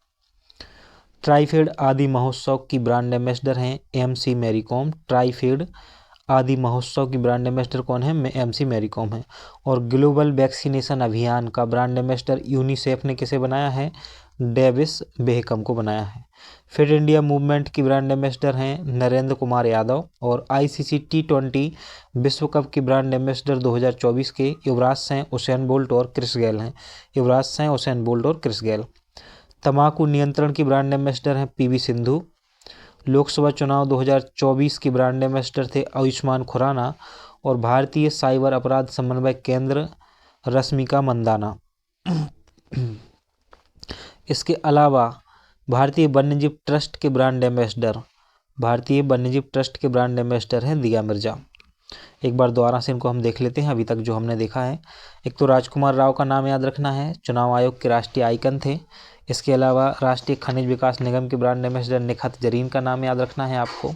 ट्राइफेड आदि महोत्सव की ब्रांड एम्बेसडर हैं MC Mary com. TRIFED Aadi Mahotsav की ब्रांड एम्बेसडर कौन है? एमसी मैरी कॉम है। और ग्लोबल वैक्सीनेशन अभियान का ब्रांड एम्बेसडर यूनिसेफ ने किसे बनाया है? डेविस बेहकम को बनाया है। फिट इंडिया मूवमेंट की ब्रांड एम्बेसडर हैं नरेंद्र कुमार यादव। और आईसीसी T20 विश्व कप की ब्रांड एम्बेसडर 2024 के युवराज सिंह, उसेन बोल्ट और क्रिस गेल हैं। युवराज सिंह, उसेन बोल्ट और क्रिस गेल। तंबाकू नियंत्रण की ब्रांड एम्बेसडर हैं पीवी सिंधु। लोकसभा चुनाव 2024 की ब्रांड एम्बेसडर थे आयुष्मान खुराना। और भारतीय साइबर अपराध समन्वय केंद्र रश्मिका मंदाना। इसके अलावा भारतीय वन्यजीव ट्रस्ट के ब्रांड एम्बेसडर, भारतीय वन्यजीव ट्रस्ट के ब्रांड एम्बेसडर हैं दिया मिर्जा। एक बार दोबारा से इनको हम देख लेते हैं अभी तक जो हमने देखा है। एक तो राजकुमार राव का नाम याद रखना है, चुनाव आयोग के राष्ट्रीय आइकन थे। इसके अलावा राष्ट्रीय खनिज विकास निगम के ब्रांड एम्बेसडर निखत जरीन का नाम याद रखना है आपको।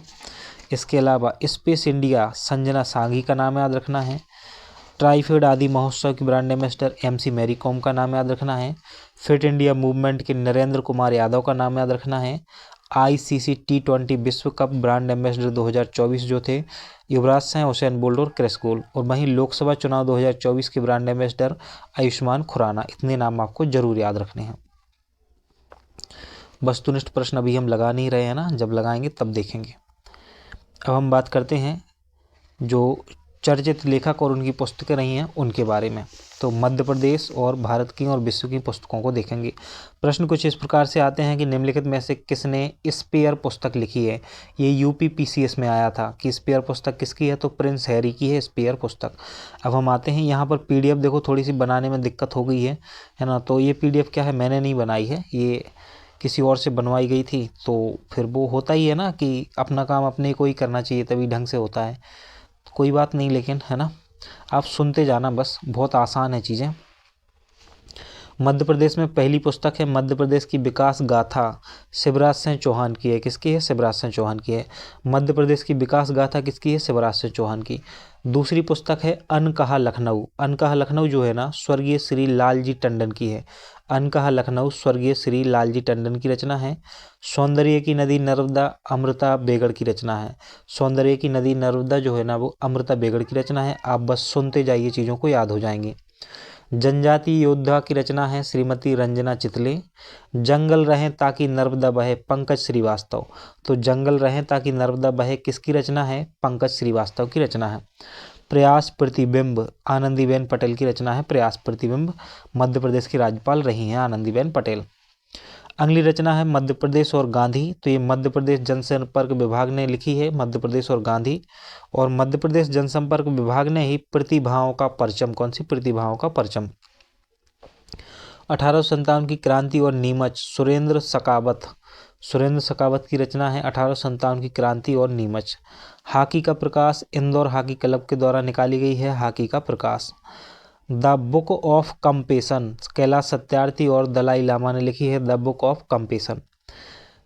इसके अलावा स्पेस इंडिया संजना सांघी का नाम याद रखना है। ट्राइफेड आदि महोत्सव की brand ambassador MC Mary Kom का नाम याद रखना है। फिट इंडिया मूवमेंट के नरेंद्र कुमार यादव का नाम याद रखना है। ICC T20 विश्व कप ब्रांड एम्बेसडर 2024 जो थे युवराज सिंह, हुसैन बोल्ट और क्रिस गेल। और वहीं लोकसभा चुनाव 2024 के ब्रांड एम्बेसडर आयुष्मान खुराना। इतने नाम आपको जरूर याद रखने हैं। वस्तुनिष्ठ प्रश्न अभी हम लगा नहीं रहे हैं ना, जब लगाएंगे तब देखेंगे। अब हम बात करते हैं जो चर्चित लेखक और उनकी पुस्तकें रही हैं उनके बारे में। तो मध्य प्रदेश और भारत की और विश्व की पुस्तकों को देखेंगे। प्रश्न कुछ इस प्रकार से आते हैं कि निम्नलिखित में से किसने स्पेयर पुस्तक लिखी है। ये UPPCS में आया था कि स्पेयर पुस्तक किसकी है, तो प्रिंस हैरी की है स्पेयर पुस्तक। अब हम आते हैं यहाँ पर PDF देखो थोड़ी सी बनाने में दिक्कत हो गई है ना। तो ये PDF क्या है, मैंने नहीं बनाई है, ये किसी और से बनवाई गई थी। तो फिर वो होता ही है ना कि अपना काम अपने को ही करना चाहिए, तभी ढंग से होता है। तो कोई बात नहीं, लेकिन है ना, आप सुनते जाना बस, बहुत आसान है चीज़ें। मध्य प्रदेश में पहली पुस्तक है मध्य प्रदेश की विकास गाथा, शिवराज सिंह चौहान की है। किसकी है, शिवराज सिंह चौहान की है। मध्य प्रदेश की विकास गाथा किसकी है, शिवराज सिंह चौहान की। दूसरी पुस्तक है अनकहा लखनऊ। अनकहा लखनऊ जो है ना, स्वर्गीय श्री लालजी टंडन की है। अनकहा लखनऊ स्वर्गीय श्री लालजी टंडन की रचना है। सौंदर्य की नदी नर्मदा अमृता बेगड़ की रचना है। सौंदर्य की नदी नर्मदा जो है ना, वो अमृता बेगड़ की रचना है। आप बस सुनते जाइए, चीज़ों को याद हो जाएंगी। जनजाति योद्धा की रचना है श्रीमती रंजना चितले। जंगल रहें ताकि नर्मदा बहे, पंकज श्रीवास्तव। तो जंगल रहें ताकि नर्मदा बहे किसकी रचना है, पंकज श्रीवास्तव की रचना है। प्रयास प्रतिबिंब आनंदीबेन पटेल की रचना है। प्रयास प्रतिबिंब मध्य प्रदेश की राज्यपाल रही हैं आनंदीबेन पटेल। अगली रचना है मध्य प्रदेश और गांधी। तो ये मध्य प्रदेश जनसंपर्क विभाग ने लिखी है, मध्य प्रदेश और गांधी। और मध्य प्रदेश जनसंपर्क विभाग ने ही प्रतिभाओं का परचम, कौन सी, प्रतिभाओं का परचम। 1857 की क्रांति और नीमच सुरेंद्र सकावत। सुरेंद्र सकावत की रचना है 1857 की क्रांति और नीमच। हॉकी का प्रकाश इंदौर हॉकी क्लब के द्वारा निकाली गई है, हॉकी का प्रकाश। The Book of Compassion Kailash Satyarthi और दलाई लामा ने लिखी है, The Book of Compassion.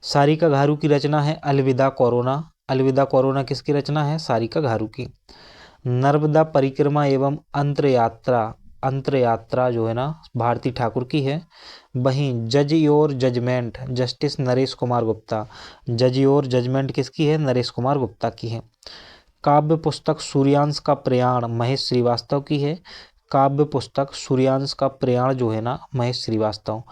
Sarika Gharu की रचना है अलविदा कोरोना। अलविदा कोरोना किसकी रचना है, सारिका घारू की। नर्मदा परिक्रमा एवं अंतरयात्रा, अंतरयात्रा जो है ना, भारती ठाकुर की है। वहीं जज your judgement justice Naresh Kumar Gupta. जज योर जजमेंट किसकी है, नरेश कुमार गुप्ता की है। काव्य पुस्तक सूर्यांश का प्रयाण महेश श्रीवास्तव की है। काव्य पुस्तक सूर्यांश का प्रयाण जो है ना, महेश श्रीवास्तव।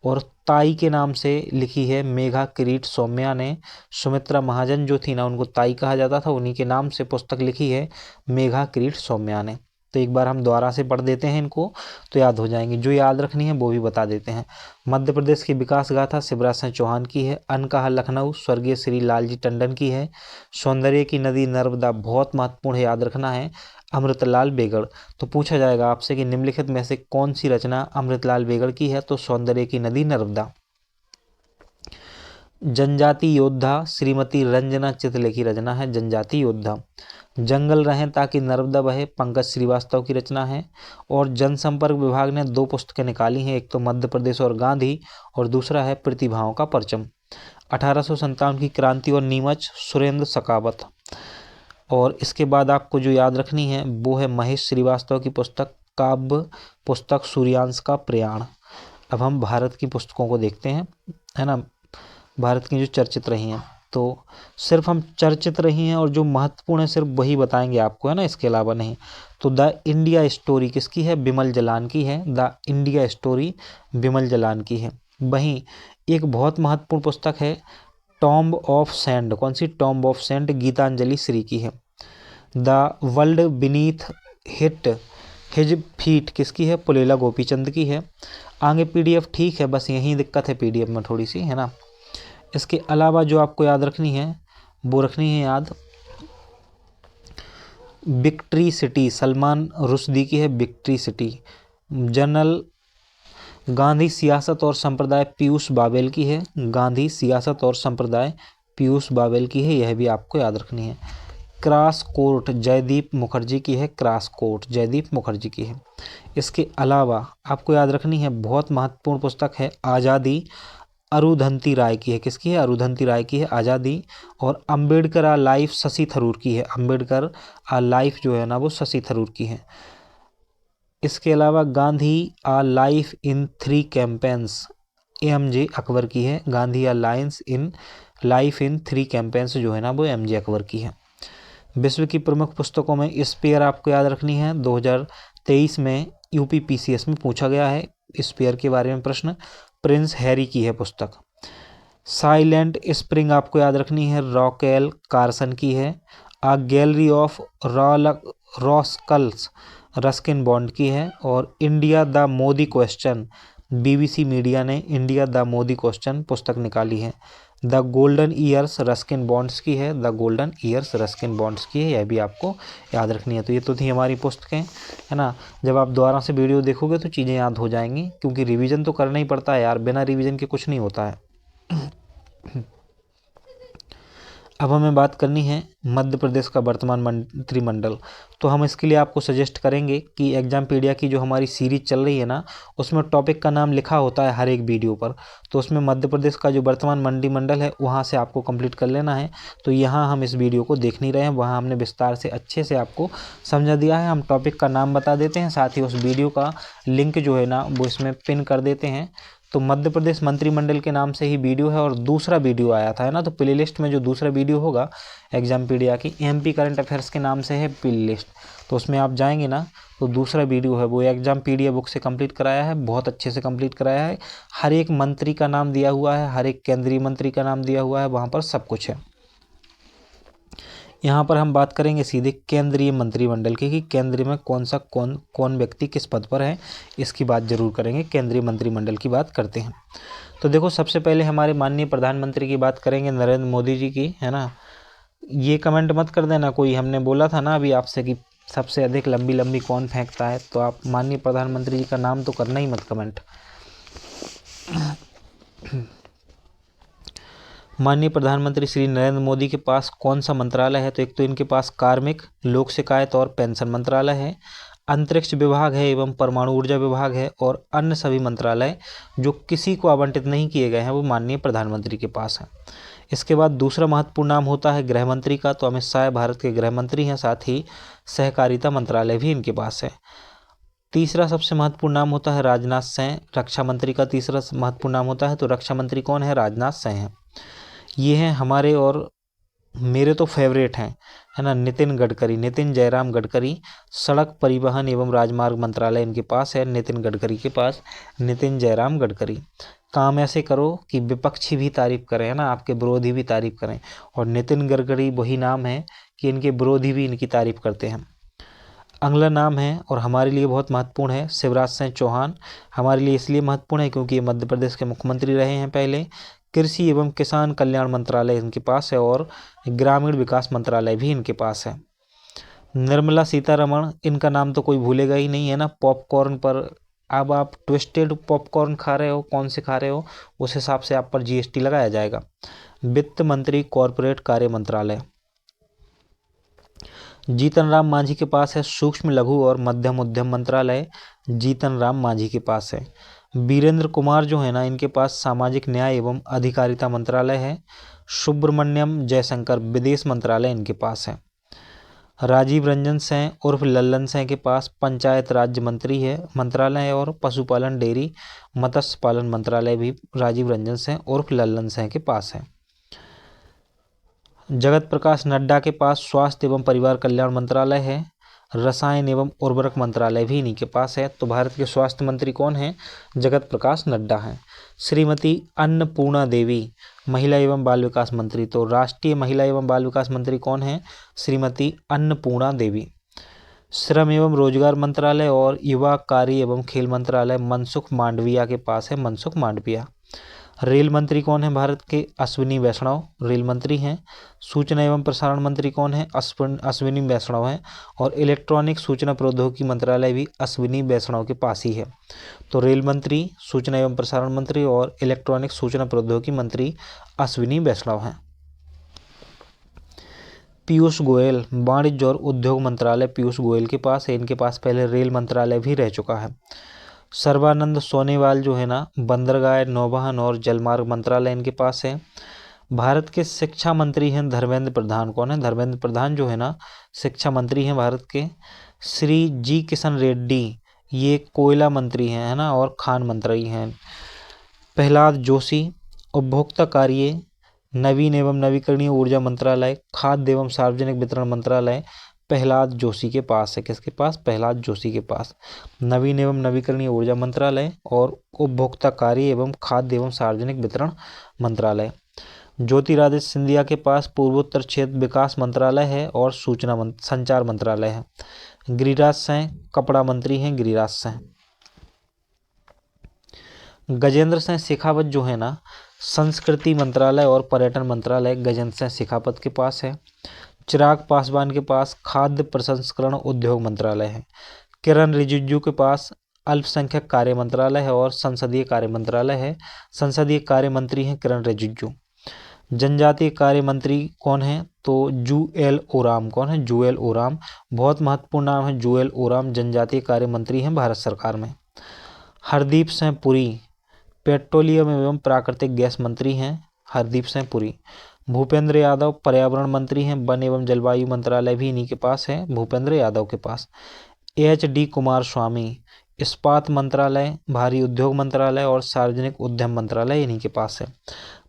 और ताई के नाम से लिखी है मेघा किरीट सौम्या ने। सुमित्रा महाजन जो थी ना, उनको ताई कहा जाता था, उन्हीं के नाम से पुस्तक लिखी है मेघा किरीट सौम्या ने। तो एक बार हम दोबारा से पढ़ देते हैं इनको, तो याद हो जाएंगे। जो याद रखनी है वो भी बता देते हैं। मध्य प्रदेश की विकास गाथा शिवराज सिंह चौहान की है। अनकहा लखनऊ स्वर्गीय श्री लालजी टंडन की है। सौंदर्य की नदी नर्मदा बहुत महत्वपूर्ण है, याद रखना है, अमृतलाल बेगड़। तो पूछा जाएगा आपसे कि निम्नलिखित में से कौन सी रचना अमृतलाल बेगड़ की है, तो सौंदर्य की नदी नर्मदा। जनजाति योद्धा श्रीमती रंजना चितले की रचना है, जनजाति योद्धा। जंगल रहें ताकि नर्मदा बहे पंकज श्रीवास्तव की रचना है। और जनसंपर्क विभाग ने 2 पुस्तकें निकाली हैं, एक तो मध्य प्रदेश और गांधी और दूसरा है प्रतिभाओं का परचम। 1857 की क्रांति और नीमच सुरेंद्र सकावत। और इसके बाद आपको जो याद रखनी है वो है महेश श्रीवास्तव की पुस्तक काव्य पुस्तक सूर्यांश का प्रयाण। अब हम भारत की पुस्तकों को देखते हैं, है ना, भारत की जो चर्चित रही हैं। तो सिर्फ हम चर्चित रही हैं और जो महत्वपूर्ण है सिर्फ वही बताएंगे आपको, है ना, इसके अलावा नहीं। तो द इंडिया स्टोरी किसकी है, बिमल जलान की है। The India story Bimal Jalan की है। वहीं एक बहुत महत्वपूर्ण पुस्तक है टॉम्ब ऑफ सैंड, कौन सी, Tomb of Sand Geetanjali Shree की है। The World Beneath hit His Feet किसकी है, पुलेला गोपीचंद की है। आगे PDF ठीक है, बस यही दिक्कत है PDF में थोड़ी सी, है ना। इसके अलावा जो आपको याद रखनी है वो रखनी है याद, विक्ट्री सिटी सलमान रुश्दी की है, विक्ट्री सिटी। जनरल गांधी सियासत और संप्रदाय पीयूष बावेल की है। गांधी सियासत और संप्रदाय पीयूष बावेल की है, यह भी आपको याद रखनी है। क्रॉस कोर्ट जयदीप मुखर्जी की है। क्रॉस कोर्ट जयदीप मुखर्जी की है। इसके अलावा आपको याद रखनी है, बहुत महत्वपूर्ण पुस्तक है आज़ादी, अरुंधति राय की है। किसकी है? अरुंधति राय की है आज़ादी। और अंबेडकर आ लाइफ शशि थरूर की है। अंबेडकर आ लाइफ जो है ना वो शशि थरूर की है। इसके अलावा Gandhi A Life in 3 Campaigns MJ Akbar की है। Gandhi A Life in 3 Campaigns जो है ना वो एमजे अकबर की है। विश्व की प्रमुख पुस्तकों में स्पेयर आपको याद रखनी है, 2023 में यूपीपीसीएस में पूछा गया है स्पेयर के बारे में प्रश्न। प्रिंस हैरी की है पुस्तक। साइलेंट स्प्रिंग आपको याद रखनी है, रॉकेल कार्सन की है। आ गैलरी ऑफ रॉस्कल्स रस्किन बॉन्ड की है। और India the Modi question BBC media ने इंडिया द मोदी क्वेश्चन पुस्तक निकाली है। The golden years Ruskin bonds की है। The golden years Ruskin bonds की है, यह भी आपको याद रखनी है। तो ये तो थी हमारी पुस्तकें, है ना। जब आप दोबारा से वीडियो देखोगे तो चीज़ें याद हो जाएंगी, क्योंकि रिवीजन तो करना ही पड़ता है यार, बिना रिवीजन के कुछ नहीं होता है। अब हमें बात करनी है मध्य प्रदेश का वर्तमान मंत्रिमंडल। तो हम इसके लिए आपको सजेस्ट करेंगे कि एग्जामपीडिया की जो हमारी सीरीज चल रही है ना, उसमें टॉपिक का नाम लिखा होता है हर एक वीडियो पर। तो उसमें मध्य प्रदेश का जो वर्तमान मंत्रिमंडल है वहाँ से आपको कंप्लीट कर लेना है। तो यहाँ हम इस वीडियो को देख नहीं रहे हैं, वहाँ हमने विस्तार से अच्छे से आपको समझा दिया है। हम टॉपिक का नाम बता देते हैं, साथ ही उस वीडियो का लिंक जो है ना वो इसमें पिन कर देते हैं। तो मध्य प्रदेश मंत्रिमंडल के नाम से ही वीडियो है, और दूसरा वीडियो आया था, है ना। तो प्लेलिस्ट में जो दूसरा वीडियो होगा एग्जामपीडिया की एमपी करंट अफेयर्स के नाम से है प्लेलिस्ट, तो उसमें आप जाएंगे ना तो दूसरा वीडियो है वो एग्जामपीडिया बुक से कंप्लीट कराया है, बहुत अच्छे से कंप्लीट कराया है। हर एक मंत्री का नाम दिया हुआ है, हर एक केंद्रीय मंत्री का नाम दिया हुआ है, वहाँ पर सब कुछ है। यहाँ पर हम बात करेंगे सीधे केंद्रीय मंत्रिमंडल की, कि केंद्र में कौन व्यक्ति किस पद पर है, इसकी बात जरूर करेंगे। केंद्रीय मंत्रिमंडल की बात करते हैं। तो देखो, सबसे पहले हमारे माननीय प्रधानमंत्री की बात करेंगे, नरेंद्र मोदी जी की, है ना। ये कमेंट मत कर देना कोई, हमने बोला था ना अभी आपसे कि सबसे अधिक लंबी लंबी कौन फेंकता है, तो आप माननीय प्रधानमंत्री जी का नाम तो करना ही मत कमेंट। माननीय प्रधानमंत्री श्री नरेंद्र मोदी के पास कौन सा मंत्रालय है? तो एक तो इनके पास कार्मिक, लोक शिकायत और पेंशन मंत्रालय है, अंतरिक्ष विभाग है एवं परमाणु ऊर्जा विभाग है, और अन्य सभी मंत्रालय जो किसी को आवंटित नहीं किए गए हैं वो माननीय प्रधानमंत्री के पास है। इसके बाद दूसरा महत्वपूर्ण नाम होता है गृह मंत्री का, तो अमित शाह भारत के गृह मंत्री हैं, साथ ही सहकारिता मंत्रालय भी इनके पास है। तीसरा सबसे महत्वपूर्ण नाम होता है राजनाथ सिंह, रक्षा मंत्री का तीसरा महत्वपूर्ण नाम होता है। तो रक्षा मंत्री कौन है? राजनाथ सिंह हैं। ये हैं हमारे और मेरे तो फेवरेट हैं, है ना, नितिन गडकरी, नितिन जयराम गडकरी। सड़क परिवहन एवं राजमार्ग मंत्रालय इनके पास है, नितिन गडकरी के पास, नितिन जयराम गडकरी। काम ऐसे करो कि विपक्षी भी तारीफ करें, है ना, आपके विरोधी भी तारीफ करें। और नितिन गडकरी वही नाम है कि इनके विरोधी भी इनकी तारीफ करते हैं। अगला नाम है और हमारे लिए बहुत महत्वपूर्ण है, शिवराज सिंह चौहान। हमारे लिए इसलिए महत्वपूर्ण है क्योंकि ये मध्य प्रदेश के मुख्यमंत्री रहे हैं पहले। कृषि एवं किसान कल्याण मंत्रालय इनके पास है, और ग्रामीण विकास मंत्रालय भी इनके पास है। निर्मला सीतारमण, इनका नाम तो कोई भूलेगा ही नहीं, है ना। पॉपकॉर्न पर, अब आप ट्विस्टेड पॉपकॉर्न खा रहे हो, कौन से खा रहे हो, उस हिसाब से आप पर जीएसटी लगाया जाएगा। वित्त मंत्री, कॉरपोरेट कार्य मंत्रालय। जीतन राम मांझी के पास है सूक्ष्म लघु और मध्यम उद्यम मंत्रालय, जीतन राम मांझी के पास है। वीरेंद्र कुमार जो है ना, इनके पास सामाजिक न्याय एवं अधिकारिता मंत्रालय है। सुब्रमण्यम जयशंकर, विदेश मंत्रालय इनके पास है। राजीव रंजन सिंह उर्फ लल्लन सिंह के पास पंचायत राज्य मंत्री है मंत्रालय है, और पशुपालन, डेयरी, मत्स्य पालन मंत्रालय भी राजीव रंजन सिंह उर्फ लल्लन सिंह के पास है। जगत प्रकाश नड्डा के पास स्वास्थ्य एवं परिवार कल्याण मंत्रालय है। रसायन एवं उर्वरक मंत्रालय भी इन्हीं के पास है। तो भारत के स्वास्थ्य मंत्री कौन हैं? जगत प्रकाश नड्डा हैं। श्रीमती अन्नपूर्णा देवी, महिला एवं बाल विकास मंत्री। तो राष्ट्रीय महिला एवं बाल विकास मंत्री कौन हैं? श्रीमती अन्नपूर्णा देवी। श्रम एवं रोजगार मंत्रालय और युवा कार्य एवं खेल मंत्रालय मनसुख मांडविया के पास है, मनसुख मांडविया। रेल मंत्री कौन है भारत के? अश्विनी वैष्णव रेल मंत्री हैं। सूचना एवं प्रसारण मंत्री कौन है? अश्विनी वैष्णव हैं। और इलेक्ट्रॉनिक सूचना प्रौद्योगिकी मंत्रालय भी अश्विनी वैष्णव के पास ही है। तो रेल मंत्री, सूचना एवं प्रसारण मंत्री और इलेक्ट्रॉनिक सूचना प्रौद्योगिकी मंत्री अश्विनी वैष्णव हैं। पीयूष गोयल, वाणिज्य और उद्योग मंत्रालय पीयूष गोयल के पास है। इनके पास पहले रेल मंत्रालय भी रह चुका है। सर्बानंद सोनोवाल जो है ना, बंदरगाह, नौवहन और जलमार्ग मंत्रालय इनके पास है। भारत के शिक्षा मंत्री हैं धर्मेंद्र प्रधान। कौन है? धर्मेंद्र प्रधान जो है ना, शिक्षा मंत्री हैं भारत के। श्री जी किशन रेड्डी, ये कोयला मंत्री हैं, है ना, और खान मंत्री हैं। प्रहलाद जोशी, उपभोक्ता कार्य, नवीन एवं नवीकरणीय ऊर्जा मंत्रालय, खाद्य एवं सार्वजनिक वितरण मंत्रालय प्रहलाद जोशी के पास है। किसके पास? प्रहलाद जोशी के पास। नवीन एवं नवीकरणीय ऊर्जा मंत्रालय और उपभोक्ता कार्य एवं खाद्य एवं सार्वजनिक वितरण मंत्रालय। ज्योतिरादित्य सिंधिया के पास पूर्वोत्तर क्षेत्र विकास मंत्रालय है और सूचना संचार मंत्रालय है। गिरिराज सिंह कपड़ा मंत्री हैं। गिरिराज सिंह। गजेंद्र सिंह शेखावत जो है ना, संस्कृति मंत्रालय और पर्यटन मंत्रालय गजेंद्र सिंह शेखावत के पास है। चिराग पासवान के पास खाद्य प्रसंस्करण उद्योग मंत्रालय है। किरण रिजिजू के पास अल्पसंख्यक कार्य मंत्रालय है और संसदीय कार्य मंत्रालय है। संसदीय कार्य मंत्री हैं किरण रिजिजू। जनजातीय कार्य मंत्री कौन है? तो जूएल ओराम। कौन है? जूएल ओराम। बहुत महत्वपूर्ण नाम है जूएल ओराम, जनजातीय कार्य मंत्री हैं भारत सरकार में। हरदीप सिंह पुरी, पेट्रोलियम एवं प्राकृतिक गैस मंत्री हैं। हरदीप सिंह पुरी। भूपेंद्र यादव पर्यावरण मंत्री हैं। वन एवं जलवायु मंत्रालय भी इन्हीं के पास है, भूपेंद्र यादव के पास। HD कुमार स्वामी, इस्पात मंत्रालय, भारी उद्योग मंत्रालय और सार्वजनिक उद्यम मंत्रालय इन्हीं के पास है।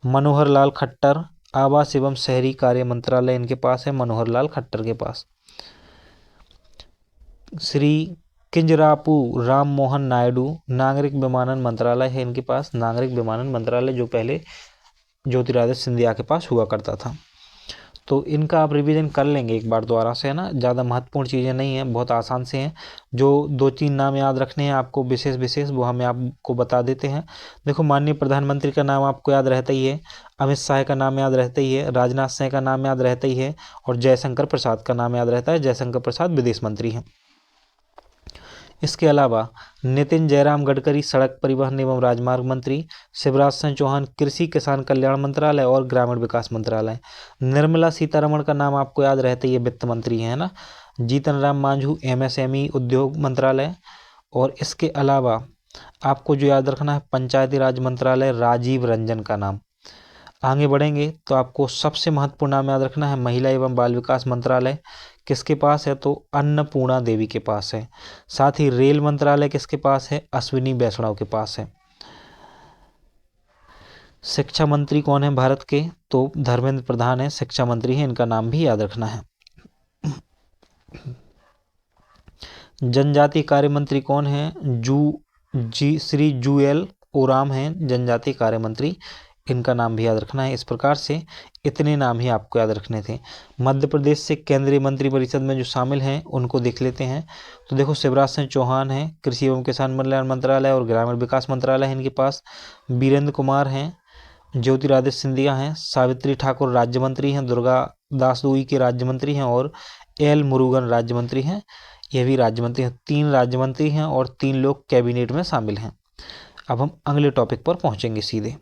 मनोहर लाल खट्टर, आवास एवं शहरी कार्य मंत्रालय इनके पास है, मनोहर लाल खट्टर के पास। श्री किंजरापू राम मोहन नायडू, नागरिक विमानन मंत्रालय है इनके पास। नागरिक विमानन मंत्रालय जो पहले ज्योतिरादित्य सिंधिया के पास हुआ करता था। तो इनका आप रिवीजन कर लेंगे एक बार दोबारा से, है ना। ज़्यादा महत्वपूर्ण चीज़ें नहीं हैं, बहुत आसान से हैं। जो 2-3 नाम याद रखने हैं आपको विशेष वो हमें आपको बता देते हैं। देखो, माननीय प्रधानमंत्री का नाम आपको याद रहता ही है, अमित शाह का नाम याद रहता ही है, राजनाथ सिंह का नाम याद रहता ही है और जयशंकर प्रसाद का नाम याद रहता है। जयशंकर प्रसाद विदेश मंत्री हैं। इसके अलावा नितिन जयराम गडकरी सड़क परिवहन एवं राजमार्ग मंत्री, शिवराज सिंह चौहान कृषि किसान कल्याण मंत्रालय और ग्रामीण विकास मंत्रालय। निर्मला सीतारमण का नाम आपको याद रहता ही है, वित्त मंत्री है ना। जीतन राम मांझू MSME उद्योग मंत्रालय। और इसके अलावा आपको जो याद रखना है पंचायती राज मंत्रालय, राजीव रंजन का नाम। आगे बढ़ेंगे तो आपको सबसे महत्वपूर्ण नाम याद रखना है महिला एवं बाल विकास मंत्रालय। किसके पास है? तो अन्नपूर्णा देवी के पास है। साथ ही रेल मंत्रालय किसके पास है? अश्विनी वैष्णव के पास है। शिक्षा मंत्री कौन है भारत के? तो धर्मेंद्र प्रधान है, शिक्षा मंत्री हैं, इनका नाम भी याद रखना है। जनजातीय कार्य मंत्री कौन है? श्री जूएल ओराम हैं जनजातीय कार्य मंत्री, इनका नाम भी याद रखना है। इस प्रकार से इतने नाम ही आपको याद रखने थे। मध्य प्रदेश से केंद्रीय मंत्रिपरिषद में जो शामिल हैं उनको देख लेते हैं। तो देखो, शिवराज सिंह चौहान हैं, कृषि एवं किसान कल्याण मंत्रालय और ग्रामीण विकास मंत्रालय है इनके पास। वीरेंद्र कुमार हैं, ज्योतिरादित्य सिंधिया हैं, सावित्री ठाकुर राज्य मंत्री हैं, दुर्गा दास दुई के राज्य मंत्री हैं और L मुरुगन राज्य मंत्री हैं, ये भी राज्य मंत्री हैं। 3 राज्य मंत्री हैं और 3 लोग कैबिनेट में शामिल हैं। अब हम अगले टॉपिक पर पहुंचेंगे सीधे।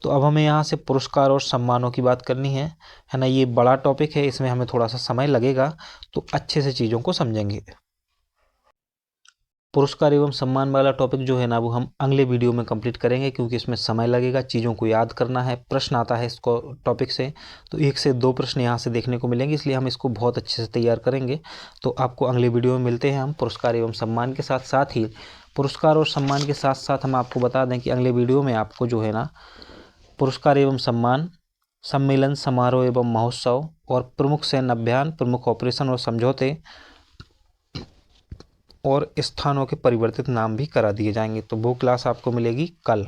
तो अब हमें यहाँ से पुरस्कार और सम्मानों की बात करनी है ना। ये बड़ा टॉपिक है, इसमें हमें थोड़ा सा समय लगेगा, तो अच्छे से चीज़ों को समझेंगे। पुरस्कार एवं सम्मान वाला टॉपिक जो है ना, वो हम अगले वीडियो में कंप्लीट करेंगे, क्योंकि इसमें समय लगेगा, चीज़ों को याद करना है, प्रश्न आता है इसको टॉपिक से, तो 1 से 2 प्रश्न यहाँ से देखने को मिलेंगे, इसलिए हम इसको बहुत अच्छे से तैयार करेंगे। तो आपको अगले वीडियो में मिलते हैं हम पुरस्कार एवं सम्मान के साथ। साथ ही पुरस्कार और सम्मान के साथ साथ हम आपको बता दें कि अगले वीडियो में आपको जो है ना, पुरस्कार एवं सम्मान, सम्मेलन, समारोह एवं महोत्सव और प्रमुख सैन्य अभियान, प्रमुख ऑपरेशन और समझौते और स्थानों के परिवर्तित नाम भी करा दिए जाएंगे। तो वो क्लास आपको मिलेगी कल।